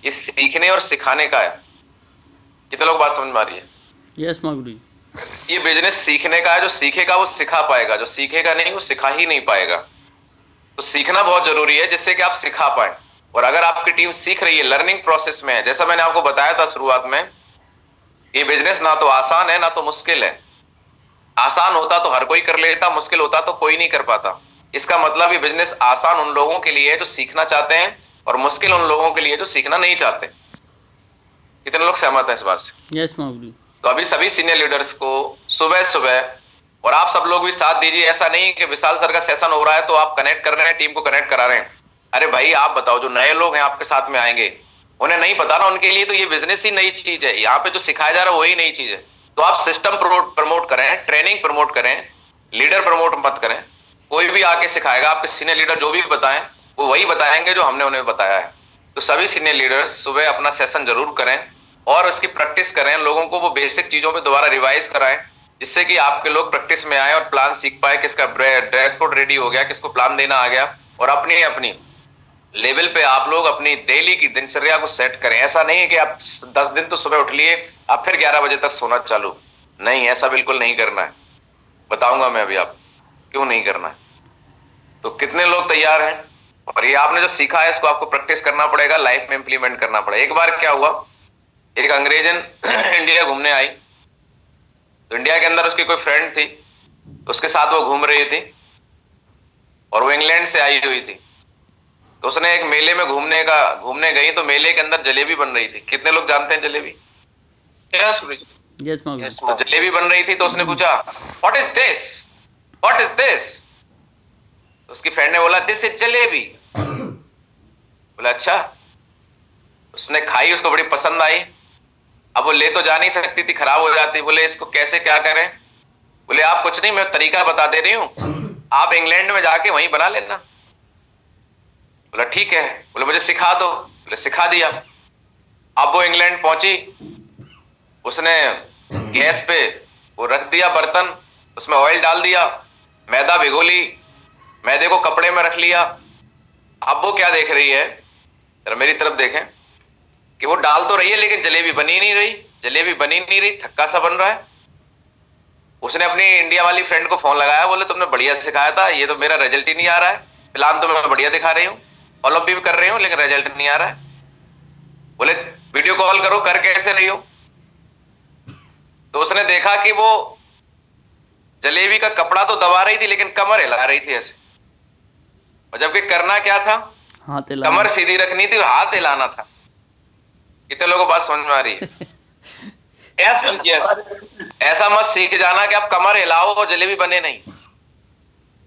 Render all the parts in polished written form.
ये सीखने और सिखाने का है। कितने लोग बात समझ में आ रही है? यस मागुरी। ये बिजनेस सीखने का है, जो सीखेगा वो सिखा पाएगा, जो सीखेगा नहीं वो सिखा ही नहीं पाएगा। तो सीखना बहुत जरूरी है जिससे कि आप सिखा पाए। और अगर आपकी टीम सीख रही है, लर्निंग प्रोसेस में है, जैसा मैंने आपको बताया था शुरुआत में, ये बिजनेस ना तो आसान है ना तो मुश्किल है। आसान होता तो हर कोई कर लेता, मुश्किल होता तो कोई नहीं कर पाता। इसका मतलब ये बिजनेस आसान उन लोगों के लिए है जो सीखना चाहते हैं, और मुश्किल उन लोगों के लिए जो सीखना नहीं चाहते। कितने लोग सहमत हैं इस बात से? यस मागुरी। तो अभी सभी सीनियर लीडर्स को सुबह सुबह, और आप सब लोग भी साथ दीजिए। ऐसा नहीं कि विशाल सर का सेशन हो रहा है तो आप कनेक्ट कर रहे हैं, टीम को कनेक्ट करा रहे हैं। अरे भाई आप बताओ, जो नए लोग हैं आपके साथ में आएंगे, उन्हें नहीं पता ना, उनके लिए तो ये बिजनेस ही नई चीज है। यहाँ पे जो सिखाया जा रहा है वही नई चीज है। तो आप सिस्टम प्रमोट करें, ट्रेनिंग प्रमोट करें, लीडर प्रमोट मत करें। कोई भी आके सिखाएगा, आपके सीनियर लीडर जो भी बताएं वो वही बताएंगे जो हमने उन्हें बताया है। तो सभी सीनियर लीडर्स सुबह अपना सेशन जरूर करें और उसकी प्रैक्टिस करें। लोगों को वो बेसिक चीजों पे दोबारा रिवाइज कराएं, जिससे कि आपके लोग प्रैक्टिस में आए और प्लान सीख पाए। किसका ड्रेस कोड रेडी हो गया, किसको प्लान देना आ गया, और अपनी अपनी लेवल पे आप लोग अपनी डेली की दिनचर्या को सेट करें। ऐसा नहीं है कि आप 10 दिन तो सुबह उठ लिए, आप फिर 11 बजे तक सोना चालू, नहीं, ऐसा बिल्कुल नहीं करना है। बताऊंगा मैं अभी आप क्यों नहीं करना है। तो कितने लोग तैयार हैं? और ये आपने जो सीखा है इसको आपको प्रैक्टिस करना पड़ेगा, लाइफ में इंप्लीमेंट करना पड़ेगा। एक बार क्या हुआ, एक अंग्रेजन इंडिया घूमने आई। तो इंडिया के अंदर उसकी कोई फ्रेंड थी, तो उसके साथ वो घूम रही थी, और वो इंग्लैंड से आई हुई थी। तो उसने एक मेले में घूमने गई, तो मेले के अंदर जलेबी बन रही थी। कितने लोग जानते हैं जलेबी? यस मागुरी। तो जलेबी बन रही थी, तो उसने पूछा what is this, what is this. तो उसकी फ्रेंड ने बोला दिस इज जलेबी। बोला अच्छा। उसने खाई, उसको बड़ी पसंद आई। अब वो ले तो जा नहीं सकती थी, खराब हो जाती। बोले इसको कैसे क्या करें? बोले आप कुछ नहीं, मैं तरीका बता दे रही हूं, आप इंग्लैंड में जाके वहीं बना लेना। बोला ठीक है। बोले मुझे सिखा दो। बोले सिखा दिया। अब वो इंग्लैंड पहुंची, उसने गैस पे वो रख दिया बर्तन, उसमें ऑयल डाल दिया, मैदा भिगो ली, मैदे को कपड़े में रख लिया। अब वो क्या देख रही है, जरा मेरी तरफ देखें, कि वो डाल तो रही है लेकिन जलेबी बनी नहीं रही, जलेबी बनी नहीं रही, थक्का सा बन रहा है। उसने अपनी इंडिया वाली फ्रेंड को फोन लगाया, बोले तुमने बढ़िया सिखाया था, ये तो मेरा रिजल्ट ही नहीं आ रहा है। प्लान तो मैं बढ़िया दिखा रही हूँ, फॉलो अप भी कर रही हूँ, लेकिन रिजल्ट नहीं आ रहा है। बोले वीडियो कॉल करो, कर कैसे रही हो? तो उसने देखा कि वो जलेबी का कपड़ा तो दबा रही थी लेकिन कमर हिला रही थी ऐसे, और जबकि करना क्या था, हाथ हिलाना, कमर सीधी रखनी थी, हाथ हिलाना था। कितने लोगों को बात समझ में आ रही है? ऐसा मत सीख जाना कि आप कमर हिलाओ और जलेबी बने नहीं।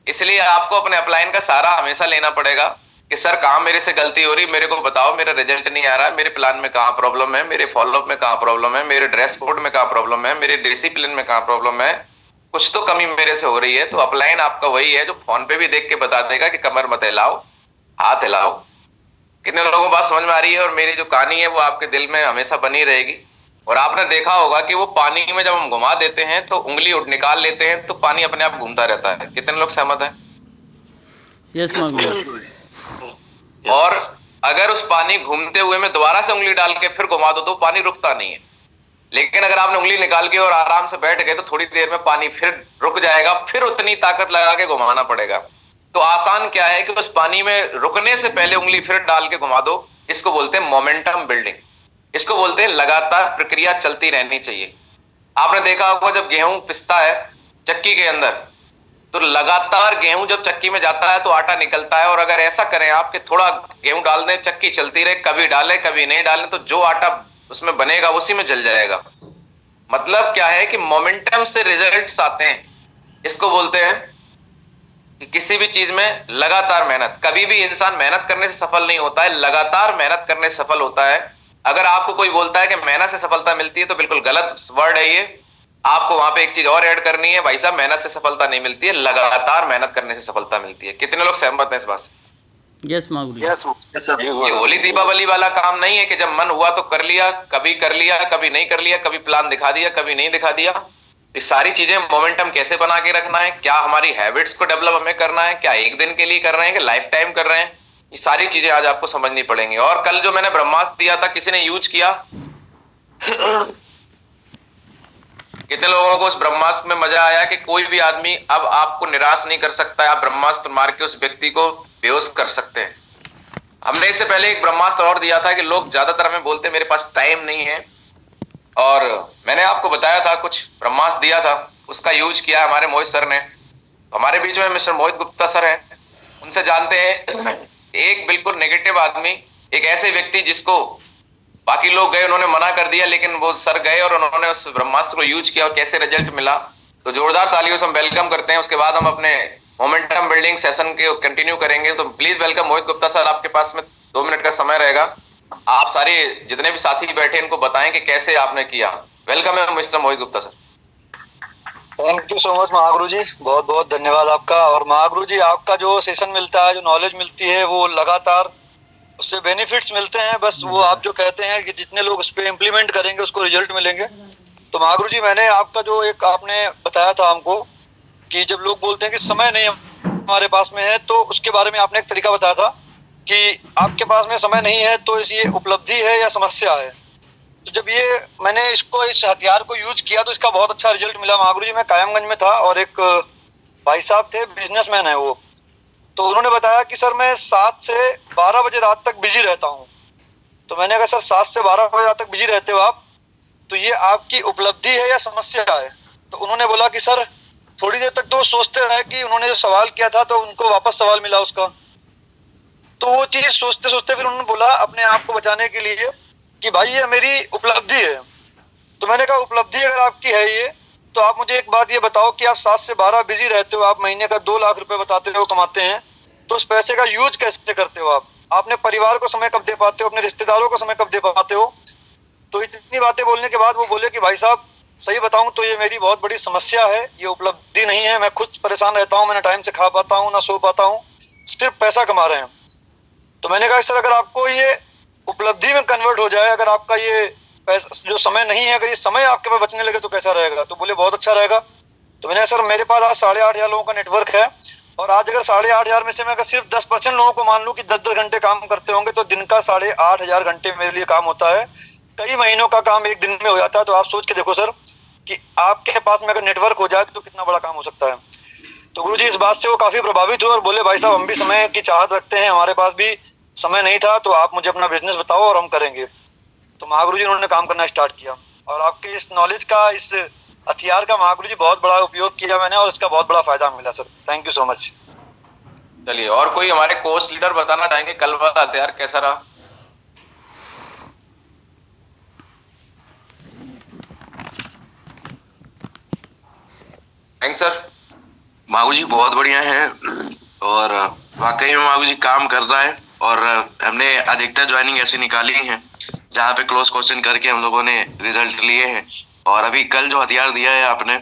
इसलिए आपको अपने अपलाइन का सहारा हमेशा लेना पड़ेगा कि सर कहां मेरे से गलती हो रही, मेरे को बताओ, मेरा रिजल्ट नहीं आ रहा है, मेरे प्लान में कहां प्रॉब्लम है, मेरे फॉलोअप में कहां प्रॉब्लम है, मेरे ड्रेस कोड में कहां प्रॉब्लम है, मेरे डिसिप्लिन में कहां प्रॉब्लम है। कुछ तो कमी मेरे से हो रही है। तो अपलाइन आपका वही है जो फोन पे भी देख के बता देगा कि कमर मत हिलाओ, हाथ हिलाओ। कितने लोगों को बात समझ में आ रही है? और मेरी जो कहानी है वो आपके दिल में हमेशा बनी रहेगी। और आपने देखा होगा कि वो पानी में जब हम घुमा देते हैं तो उंगली निकाल लेते हैं तो पानी अपने आप घूमता रहता है। कितने लोग सहमत हैं? यस मागुरी। और अगर उस पानी घूमते हुए में दोबारा से उंगली डाल के फिर घुमा दो तो पानी रुकता नहीं है। लेकिन अगर आपने उंगली निकाल के और आराम से बैठ गए तो थोड़ी देर में पानी फिर रुक जाएगा, फिर उतनी ताकत लगा के घुमाना पड़ेगा। तो आसान क्या है कि उस पानी में रुकने से पहले उंगली फिर डाल के घुमा दो। इसको बोलते हैं मोमेंटम बिल्डिंग, इसको बोलते हैं लगातार प्रक्रिया चलती रहनी चाहिए। आपने देखा होगा जब गेहूं पिसता है चक्की के अंदर, तो लगातार गेहूं जब चक्की में जाता है तो आटा निकलता है। और अगर ऐसा करें आप कि थोड़ा गेहूं डाल दें, चक्की चलती रहे, कभी डालें कभी नहीं डालें, तो जो आटा उसमें बनेगा उसी में जल जाएगा। मतलब क्या है कि मोमेंटम से रिजल्ट्स आते हैं। इसको बोलते हैं कि किसी भी चीज में लगातार मेहनत, कभी भी इंसान मेहनत करने से सफल नहीं होता है, लगातार मेहनत करने से सफल होता है। अगर आपको कोई बोलता है कि मेहनत से सफलता मिलती है तो बिल्कुल गलत वर्ड है ये। आपको वहां पे एक चीज और ऐड करनी है, भाई साहब मेहनत से सफलता नहीं मिलती है, लगातार मेहनत करने से सफलता मिलती है। कितने लोग सहमत हैं इस बात से? यस मागुरी। ये होली दीपावली वाला काम नहीं है कि जब मन हुआ तो कर लिया, कभी कर लिया कभी नहीं कर लिया, कभी प्लान दिखा दिया कभी नहीं दिखा दिया। ये सारी चीजें मोमेंटम कैसे बना के रखना है, क्या हमारी हैबिट्स को डेवलप हमें करना है, क्या एक दिन के लिए कर रहे हैं कि लाइफ टाइम कर रहे हैं, ये सारी चीजें आज आपको समझनी पड़ेंगी। और कल जो मैंने ब्रह्मास्त्र दिया था, किसी ने यूज किया? कितने लोगों को उस ब्रह्मास्त्र में मजा आया? कि कोई भी आदमी अब आपको निराश नहीं कर सकता है, आप ब्रह्मास्त्र मार के उस व्यक्ति को बेहोश कर सकते हैं। हमने इससे पहले एक ब्रह्मास्त्र और दिया था कि लोग ज्यादातर हमें बोलते मेरे पास टाइम नहीं है, और मैंने आपको बताया था कुछ ब्रह्मास्त्र दिया था, उसका यूज किया हमारे मोहित सर ने। हमारे बीच में मिस्टर मोहित गुप्ता सर हैं, उनसे जानते हैं। एक बिल्कुल नेगेटिव आदमी, एक ऐसे व्यक्ति जिसको बाकी लोग गए, उन्होंने मना कर दिया, लेकिन वो सर गए और उन्होंने उस ब्रह्मास्त्र को यूज किया और कैसे रिजल्ट मिला। तो जोरदार तालियों से हम वेलकम करते हैं। उसके बाद हम अपने मोमेंटम बिल्डिंग सेशन के कंटिन्यू करेंगे। तो please welcome Mohit Gupta sir, आपके पास में 2 मिनट का समय रहेगा। आप सारे जितने भी साथी बैठे इनको बताएं कि कैसे आपने किया। वेलकम है mister Mohit Gupta sir. Thank you so much Mahaguru ji, बहुत बहुत धन्यवाद आपका। और महागुरु जी, आपका जो सेशन मिलता है, जो नॉलेज मिलती है, वो लगातार उससे बेनिफिट्स मिलते हैं। बस वो आप जो कहते हैं कि जितने लोग उस पर इम्प्लीमेंट करेंगे उसको रिजल्ट मिलेंगे। तो महागुरु जी, मैंने आपका जो एक आपने बताया था हमको कि जब लोग बोलते हैं कि समय नहीं हमारे पास में है, तो उसके बारे में आपने एक तरीका बताया था कि आपके पास में समय नहीं है तो ये उपलब्धि है या समस्या है। तो जब ये मैंने इसको, इस हथियार को यूज किया तो इसका बहुत अच्छा रिजल्ट मिला महागुरु जी। मैं कायमगंज में था और एक भाई साहब थे, बिजनेसमैन है वो, तो उन्होंने बताया कि सर मैं 7 से 12 बजे रात तक बिजी रहता हूँ। तो मैंने कहा सर 7 से 12 बजे रात तक बिजी रहते हो आप, तो ये आपकी उपलब्धि है या समस्या है? तो उन्होंने बोला कि सर थोड़ी देर तक तो सोचते रहे कि उन्होंने जो सवाल किया था तो उनको वापस सवाल मिला उसका। तो वो चीज सोचते सोचते फिर उन्होंने बोला अपने आप को बचाने के लिए कि भाई ये मेरी उपलब्धि है। तो मैंने कहा उपलब्धि अगर आपकी है ये, तो आप मुझे एक बात ये बताओ कि आप 7 से 12 बिजी रहते हो, आप महीने का 2 लाख रुपए बताते हो कमाते हैं, तो उस पैसे का यूज कैसे करते हो आप? अपने परिवार को समय कब दे पाते हो? अपने रिश्तेदारों को समय कब दे पाते हो? तो इतनी बातें बोलने के बाद वो बोले कि भाई साहब सही बताऊं तो ये मेरी बहुत बड़ी समस्या है, ये उपलब्धि नहीं है। मैं खुद परेशान रहता हूँ, मैं ना टाइम से खा पाता हूँ ना सो पाता हूँ, सिर्फ पैसा कमा रहे हैं। तो मैंने कहा सर अगर आपको ये उपलब्धि में कन्वर्ट हो जाए, अगर आपका ये पैसा जो समय नहीं है, अगर ये समय आपके पास बचने लगे तो कैसा रहेगा? तो बोले बहुत अच्छा रहेगा। तो मैंने सर मेरे पास आज 8,500 लोगों का नेटवर्क है, और आज अगर 8,500 में से मैं अगर सिर्फ 10% लोगों को मान लूं कि 10-10 घंटे काम करते होंगे, तो दिन का 8,500 घंटे मेरे लिए काम होता है। कई महीनों का काम एक दिन में हो जाता है। तो आप सोच के देखो सर कि आपके पास में अगर नेटवर्क हो जाए तो कितना बड़ा काम हो सकता है। तो गुरु जी इस बात से वो काफी प्रभावित हुए और बोले भाई साहब हम भी समय की चाहत रखते हैं, हमारे पास भी समय नहीं था, तो आप मुझे अपना बिजनेस बताओ और हम करेंगे। तो महागुरु जी उन्होंने काम करना स्टार्ट किया, और आपके इस नॉलेज का, इस हथियार का महागुरु जी बहुत बड़ा उपयोग किया मैंने, और इसका बहुत बड़ा फायदा मिला sir. Thank you so much. चलिए, और कोई हमारे कोर्स लीडर बताना चाहेंगे कल वाला हथियार कैसा रहा? Thanks sir. माहू जी बहुत बढ़िया है, और वाकई में माहू जी काम कर रहा है। और हमने अधिकतर ज्वाइनिंग ऐसी निकाली है जहाँ पे क्लोज क्वेश्चन करके हम लोगों ने रिजल्ट लिए हैं। और अभी कल जो हथियार दिया है आपने,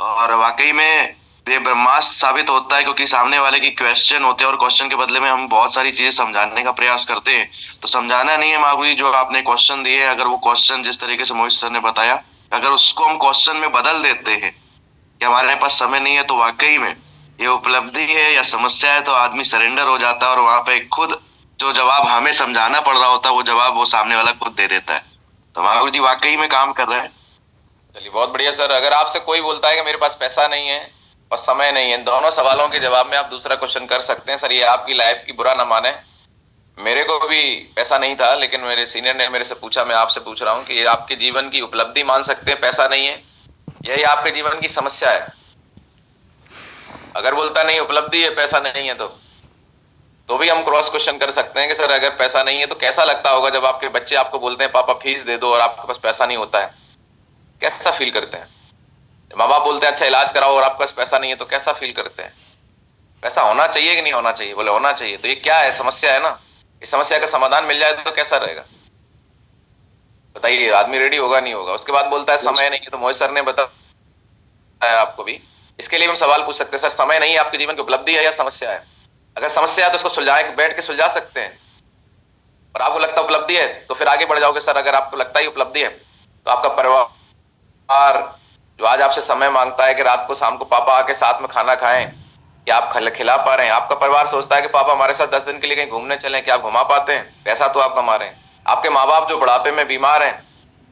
और वाकई में ये ब्रह्मास्त्र साबित होता है, क्योंकि सामने वाले की क्वेश्चन होते हैं और क्वेश्चन के बदले में हम बहुत सारी चीजें समझाने का प्रयास करते हैं। तो समझाना नहीं है माहू जी, जो आपने क्वेश्चन दिए हैं, अगर वो क्वेश्चन जिस तरीके से मोहित सर ने बताया, अगर उसको हम क्वेश्चन में बदल देते हैं कि हमारे पास समय नहीं है, तो वाकई में ये उपलब्धि है या समस्या है, तो आदमी सरेंडर हो जाता है, और वहां पे खुद जो जवाब हमें समझाना पड़ रहा होता है वो जवाब वो सामने वाला खुद दे देता है। तो माहू जी वाकई में काम कर रहे हैं। चलिए बहुत बढ़िया सर। अगर आपसे कोई बोलता है कि मेरे पास पैसा नहीं है और समय नहीं है, दोनों सवालों के जवाब में आप दूसरा क्वेश्चन कर सकते हैं। सर ये आपकी लाइफ की बुरा ना माने, मेरे को भी पैसा नहीं था, लेकिन मेरे सीनियर ने मेरे से पूछा, मैं आपसे पूछ रहा हूँ कि ये आपके जीवन की उपलब्धि मान सकते हैं पैसा नहीं है, यही आपके जीवन की समस्या है? अगर बोलता नहीं उपलब्धि है पैसा नहीं है, तो भी हम क्रॉस क्वेश्चन कर सकते हैं कि सर अगर पैसा नहीं है तो कैसा लगता होगा जब आपके बच्चे आपको बोलते हैं पापा फीस दे दो और आपके पास पैसा नहीं होता है, कैसा फील करते हैं? माँ बाप बोलते हैं अच्छा इलाज कराओ और आपके पास पैसा नहीं है तो कैसा फील करते हैं? पैसा होना चाहिए कि नहीं होना चाहिए? बोले होना चाहिए। तो ये क्या है? समस्या है ना। इस समस्या का समाधान मिल जाए तो कैसा रहेगा बताइए? आदमी रेडी होगा नहीं होगा? उसके बाद बोलता है समय नहीं है, तो मोहित सर ने बताया आपको भी, इसके लिए हम सवाल पूछ सकते हैं, सर समय नहीं है आपके जीवन की उपलब्धि है या समस्या है? अगर समस्या है तो उसको सुलझाए, बैठ के सुलझा सकते हैं। और आपको लगता है उपलब्धि है तो फिर आगे बढ़ जाओगे। सर अगर आपको लगता है उपलब्धि है तो आपका परिवार जो आज आपसे समय मांगता है कि रात को शाम को पापा आके साथ में खाना खाएं, कि आप खिला पा रहे हैं। आपका परिवार सोचता है कि पापा हमारे साथ 10 दिन के लिए कहीं घूमने चलें, क्या आप घुमा पाते हैं? पैसा तो आप कमा रहे हैं। आपके माँ बाप जो बुढ़ापे में बीमार हैं,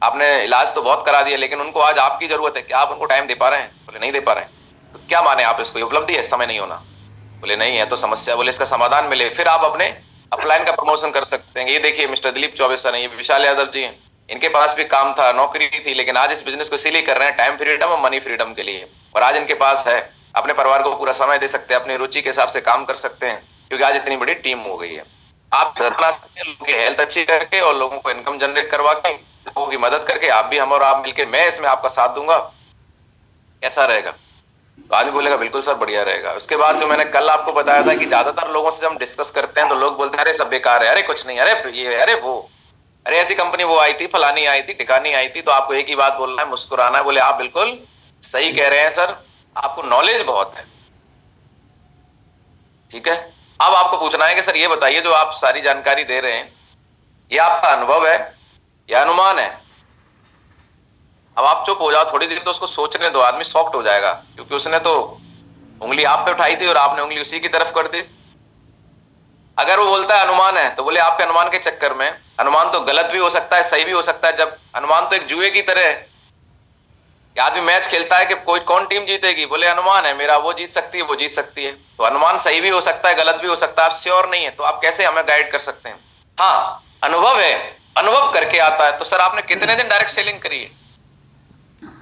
आपने इलाज तो बहुत करा दिया, लेकिन उनको आज आपकी जरूरत है, क्या आप उनको टाइम दे पा रहे हैं? बोले नहीं दे पा रहे हैं। तो क्या माने आप इसको, उपलब्धि है समय नहीं होना? बोले नहीं है तो समस्या। बोले इसका समाधान मिले, फिर आप अपने अपलाइन का प्रमोशन कर सकते हैं। ये देखिए मिस्टर दिलीप चौबे सर हैं, ये विशाल यादव जी हैं, इनके पास भी काम था, नौकरी थी, लेकिन आज इस बिजनेस को इसीलिए कर रहे हैं टाइम फ्रीडम और मनी फ्रीडम के लिए। और आज इनके पास है, अपने परिवार को पूरा समय दे सकते हैं, अपनी रुचि के हिसाब से काम कर सकते हैं, क्योंकि आज इतनी बड़ी टीम हो गई है। आप बना सकते हैं लोगों की हेल्थ अच्छी करके और लोगों को इनकम जनरेट करवा के, लोगों की मदद करके। आप भी, हम और आप मिलकर, मैं इसमें आपका साथ दूंगा, कैसा रहेगा? तो आदमी बोलेगा बिल्कुल सर बढ़िया रहेगा। उसके बाद जो मैंने कल आपको बताया था कि ज्यादातर लोगों से जब हम डिस्कस करते हैं तो लोग बोलते हैं अरे सब बेकार है, अरे कुछ नहीं, अरे ये, अरे वो, अरे ऐसी कंपनी वो आई थी, फलानी आई थी, टिकानी आई थी। तो आपको एक ही बात बोलना है, मुस्कुराना है। बोले आप बिल्कुल सही कह रहे हैं सर, आपको नॉलेज बहुत है, ठीक है। अब आपको पूछना है कि सर ये बताइए, जो आप सारी जानकारी दे रहे हैं, ये आपका अनुभव है या अनुमान है? अब आप चुप हो जाओ थोड़ी देर, तो उसको सोचने दो, आदमी शॉक्ड हो जाएगा, क्योंकि उसने तो उंगली आप पे उठाई थी और आपने उंगली उसी की तरफ कर दी। अगर वो बोलता है अनुमान है, तो बोले आपके अनुमान के चक्कर में, अनुमान तो गलत भी हो सकता है, सही भी हो सकता है। जब अनुमान तो एक जुए की तरह है, आदमी मैच खेलता है कि कोई कौन टीम जीतेगी, बोले अनुमान है मेरा, वो जीत सकती है, वो जीत सकती है। तो अनुमान सही भी हो सकता है, गलत भी हो सकता है, आप श्योर नहीं है, तो आप कैसे हमें गाइड कर सकते हैं? हाँ, अनुभव है, अनुभव करके आता है। तो सर आपने कितने दिन डायरेक्ट सेलिंग करी है?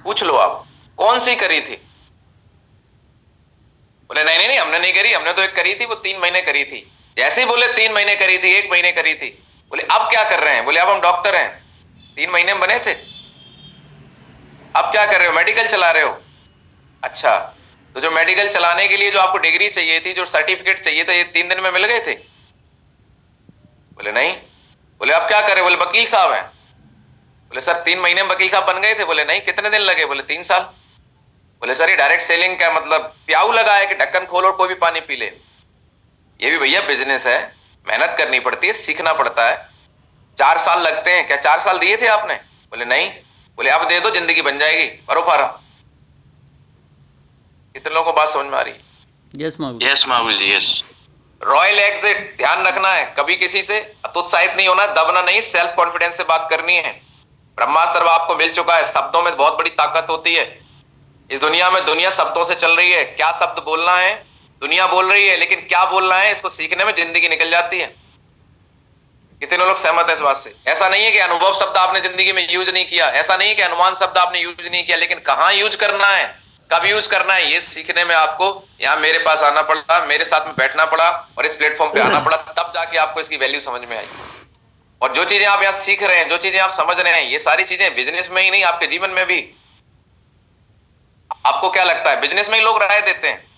पूछ लो आप, कौन सी करी थी? बोले नहीं नहीं नहीं, हमने नहीं करी, हमने तो एक करी थी, वो 3 महीने करी थी। जैसे ही बोले 3 महीने करी थी, 1 महीने करी थी, बोले अब क्या कर रहे हैं? बोले अब हम डॉक्टर हैं, 3 महीने में बने थे, अब क्या कर रहे हो? मेडिकल चला रहे हो। अच्छा, तो जो मेडिकल चलाने के लिए जो आपको डिग्री चाहिए थी, जो सर्टिफिकेट चाहिए था, ये 3 दिन में मिल गए थे? बोले नहीं। बोले अब क्या कर रहे हो? बोले वकील साहब हैं। बोले सर 3 महीने में वकील साहब बन गए थे? बोले नहीं। कितने दिन लगे? बोले 3 साल। बोले सर ये डायरेक्ट सेलिंग का मतलब प्याऊ लगा है कि ढक्कन खोलो और कोई भी पानी पी ले? ये भी भैया बिजनेस है, मेहनत करनी पड़ती है, सीखना पड़ता है, 4 साल लगते हैं। क्या 4 साल दिए थे आपने? बोले नहीं। बोले अब दे दो, जिंदगी बन जाएगी, करो फार्म। कितने लोगों को बात समझ में आ रही है? यस मागुल, यस मागुल जी, यस। रॉयल एग्जिट, ध्यान रखना है, कभी किसी से हतोत्साहित नहीं होना, दबना नहीं, सेल्फ कॉन्फिडेंस से बात करनी है। ब्रह्मास्त्र आपको मिल चुका है, शब्दों में बहुत बड़ी ताकत होती है। इस दुनिया में दुनिया शब्दों से चल रही है, क्या शब्द बोलना है दुनिया बोल रही है, लेकिन क्या बोलना है इसको सीखने में जिंदगी निकल जाती है। कितने लोग सहमत है इस बात से? ऐसा नहीं है कि अनुभव शब्द आपने जिंदगी में यूज नहीं किया, ऐसा नहीं है कि अनुमान शब्द आपने यूज नहीं किया, लेकिन कहां यूज करना है, कब यूज करना है, ये सीखने में आपको यहाँ मेरे पास आना पड़ा, मेरे साथ में बैठना पड़ा और इस प्लेटफॉर्म पे आना पड़ा, तब जाके आपको इसकी वैल्यू समझ में आई। और जो चीजें आप यहाँ सीख रहे हैं, जो चीजें आप समझ रहे हैं, ये सारी चीजें बिजनेस में ही नहीं, आपके जीवन में भी। आपको क्या लगता है बिजनेस में ही लोग राय देते हैं?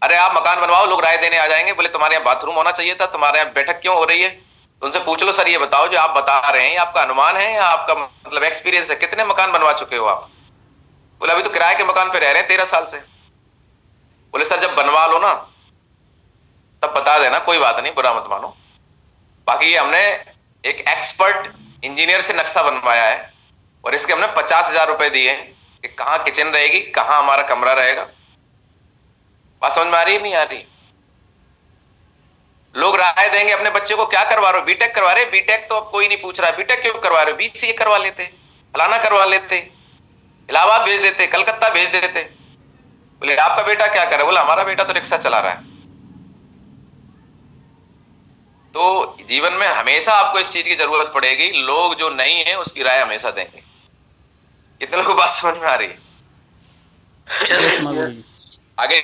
अरे आप मकान बनवाओ, लोग राय देने आ जाएंगे, बोले तुम्हारे यहाँ बाथरूम होना चाहिए था, तुम्हारे यहाँ बैठक क्यों हो रही है? तो उनसे पूछ लो सर ये बताओ जो आप बता रहे हैं आपका अनुमान है या आपका मतलब एक्सपीरियंस है, कितने मकान बनवा चुके हो आप? बोले अभी तो किराए के मकान पे रह रहे हैं 13 साल से। बोले सर जब बनवा लो ना तब बता देना, कोई बात नहीं, बुरा मत मानो। बाकी ये हमने एक एक्सपर्ट इंजीनियर से नक्शा बनवाया है और इसके हमने 50,000 रुपए दिए कि कहाँ किचन रहेगी, कहाँ हमारा कमरा रहेगा। बात समझ में आ रही है नहीं आ रही? लोग राय देंगे अपने बच्चे को, क्या करवा रहे हो? बीटेक करवा रहे? बीटेक तो अब कोई नहीं पूछ रहा, बीटेक क्यों करवा रहे हो? बीसीए करवा लेते, फलाना करवा लेते, इलाहाबाद भेज देते, कलकत्ता भेज देते। बोले आपका बेटा क्या कर रहा है? बोला हमारा बेटा तो रिक्शा चला रहा है। तो जीवन में हमेशा आपको इस चीज की जरूरत पड़ेगी, लोग जो नहीं है उसकी राय हमेशा देंगे। कितने लोगों को बात समझ में आ रही है? यस मागुल जी, आगे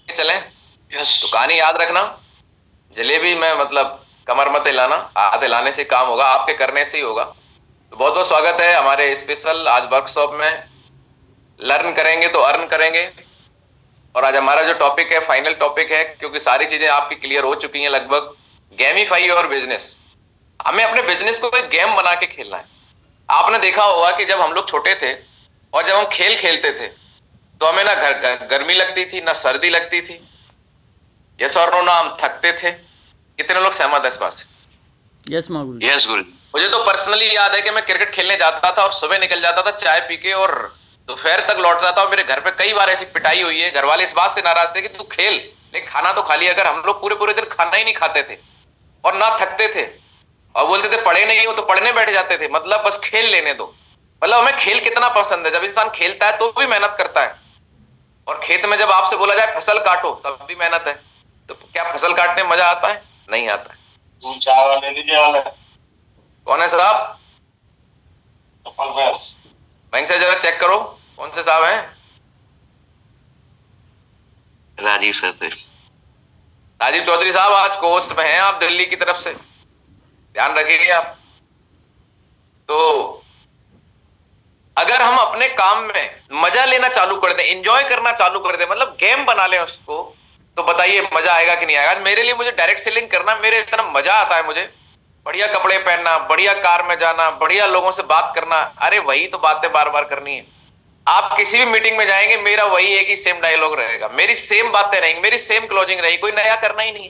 चलें? तो कहानी याद रखना, जलेबी में मतलब कमर मत हिलाना, हाथ हिलाने से काम होगा, आपके करने से ही होगा। तो बहुत बहुत स्वागत है हमारे स्पेशल आज वर्कशॉप में। लर्न करेंगे तो अर्न करेंगे। और आज हमारा जो टॉपिक है फाइनल टॉपिक है, क्योंकि सारी चीजें आपकी क्लियर हो चुकी हैं लगभग। गेमीफाई और बिजनेस, हमें अपने बिजनेस को एक गेम बना के खेलना है। आपने देखा होगा कि जब हम लोग छोटे थे और जब हम खेल खेलते थे तो हमें ना गर्मी लगती थी ना सर्दी लगती थी, यस और नो, ना हम थकते थे। कितने लोग सहमत है इस बात से? यस मागुल जी, यस गुरु। मुझे तो पर्सनली याद है कि मैं क्रिकेट खेलने जाता था और सुबह निकल जाता था चाय पी के और दोपहर तक लौटता था और मेरे घर पे कई बार ऐसी पिटाई हुई है। घर वाले इस बात से नाराज थे कि तू खेल, लेकिन खाना तो खा लिया। अगर हम लोग पूरे पूरे दिन खाना ही नहीं खाते थे और ना थकते थे और बोलते थे पढ़े नहीं हो तो पढ़ने बैठ जाते थे, मतलब बस खेल लेने दो। मतलब हमें खेल कितना पसंद है। जब इंसान खेलता है तो भी मेहनत करता है, और खेत में जब आपसे बोला जाए फसल काटो तब भी मेहनत है। तो क्या फसल काटने में मजा आता है? नहीं आता है। चाय वाले लीजिए वाले कौन है साहब? बैंक से जरा चेक करो कौन से साहब हैं। राजीव सर थे। राजीव चौधरी साहब आज कोस्ट में हैं आप, दिल्ली की तरफ से, ध्यान रखिए आप। तो अगर हम अपने काम में मजा लेना चालू कर दें, एंजॉय करना चालू कर दें, मतलब गेम बना लें उसको, तो बताइए मजा आएगा कि नहीं आएगा। मेरे लिए मुझे डायरेक्ट सेलिंग करना मेरे इतना मजा आता है, मुझे बढ़िया कपड़े पहनना, बढ़िया कार में जाना, बढ़िया लोगों से बात करना। अरे वही तो बातें बार बार करनी है। आप किसी भी मीटिंग में जाएंगे मेरा वही है कि सेम डायलॉग रहेगा, मेरी सेम बातें रहेंगी, मेरी सेम क्लोजिंग रहेगी, कोई नया करना ही नहीं।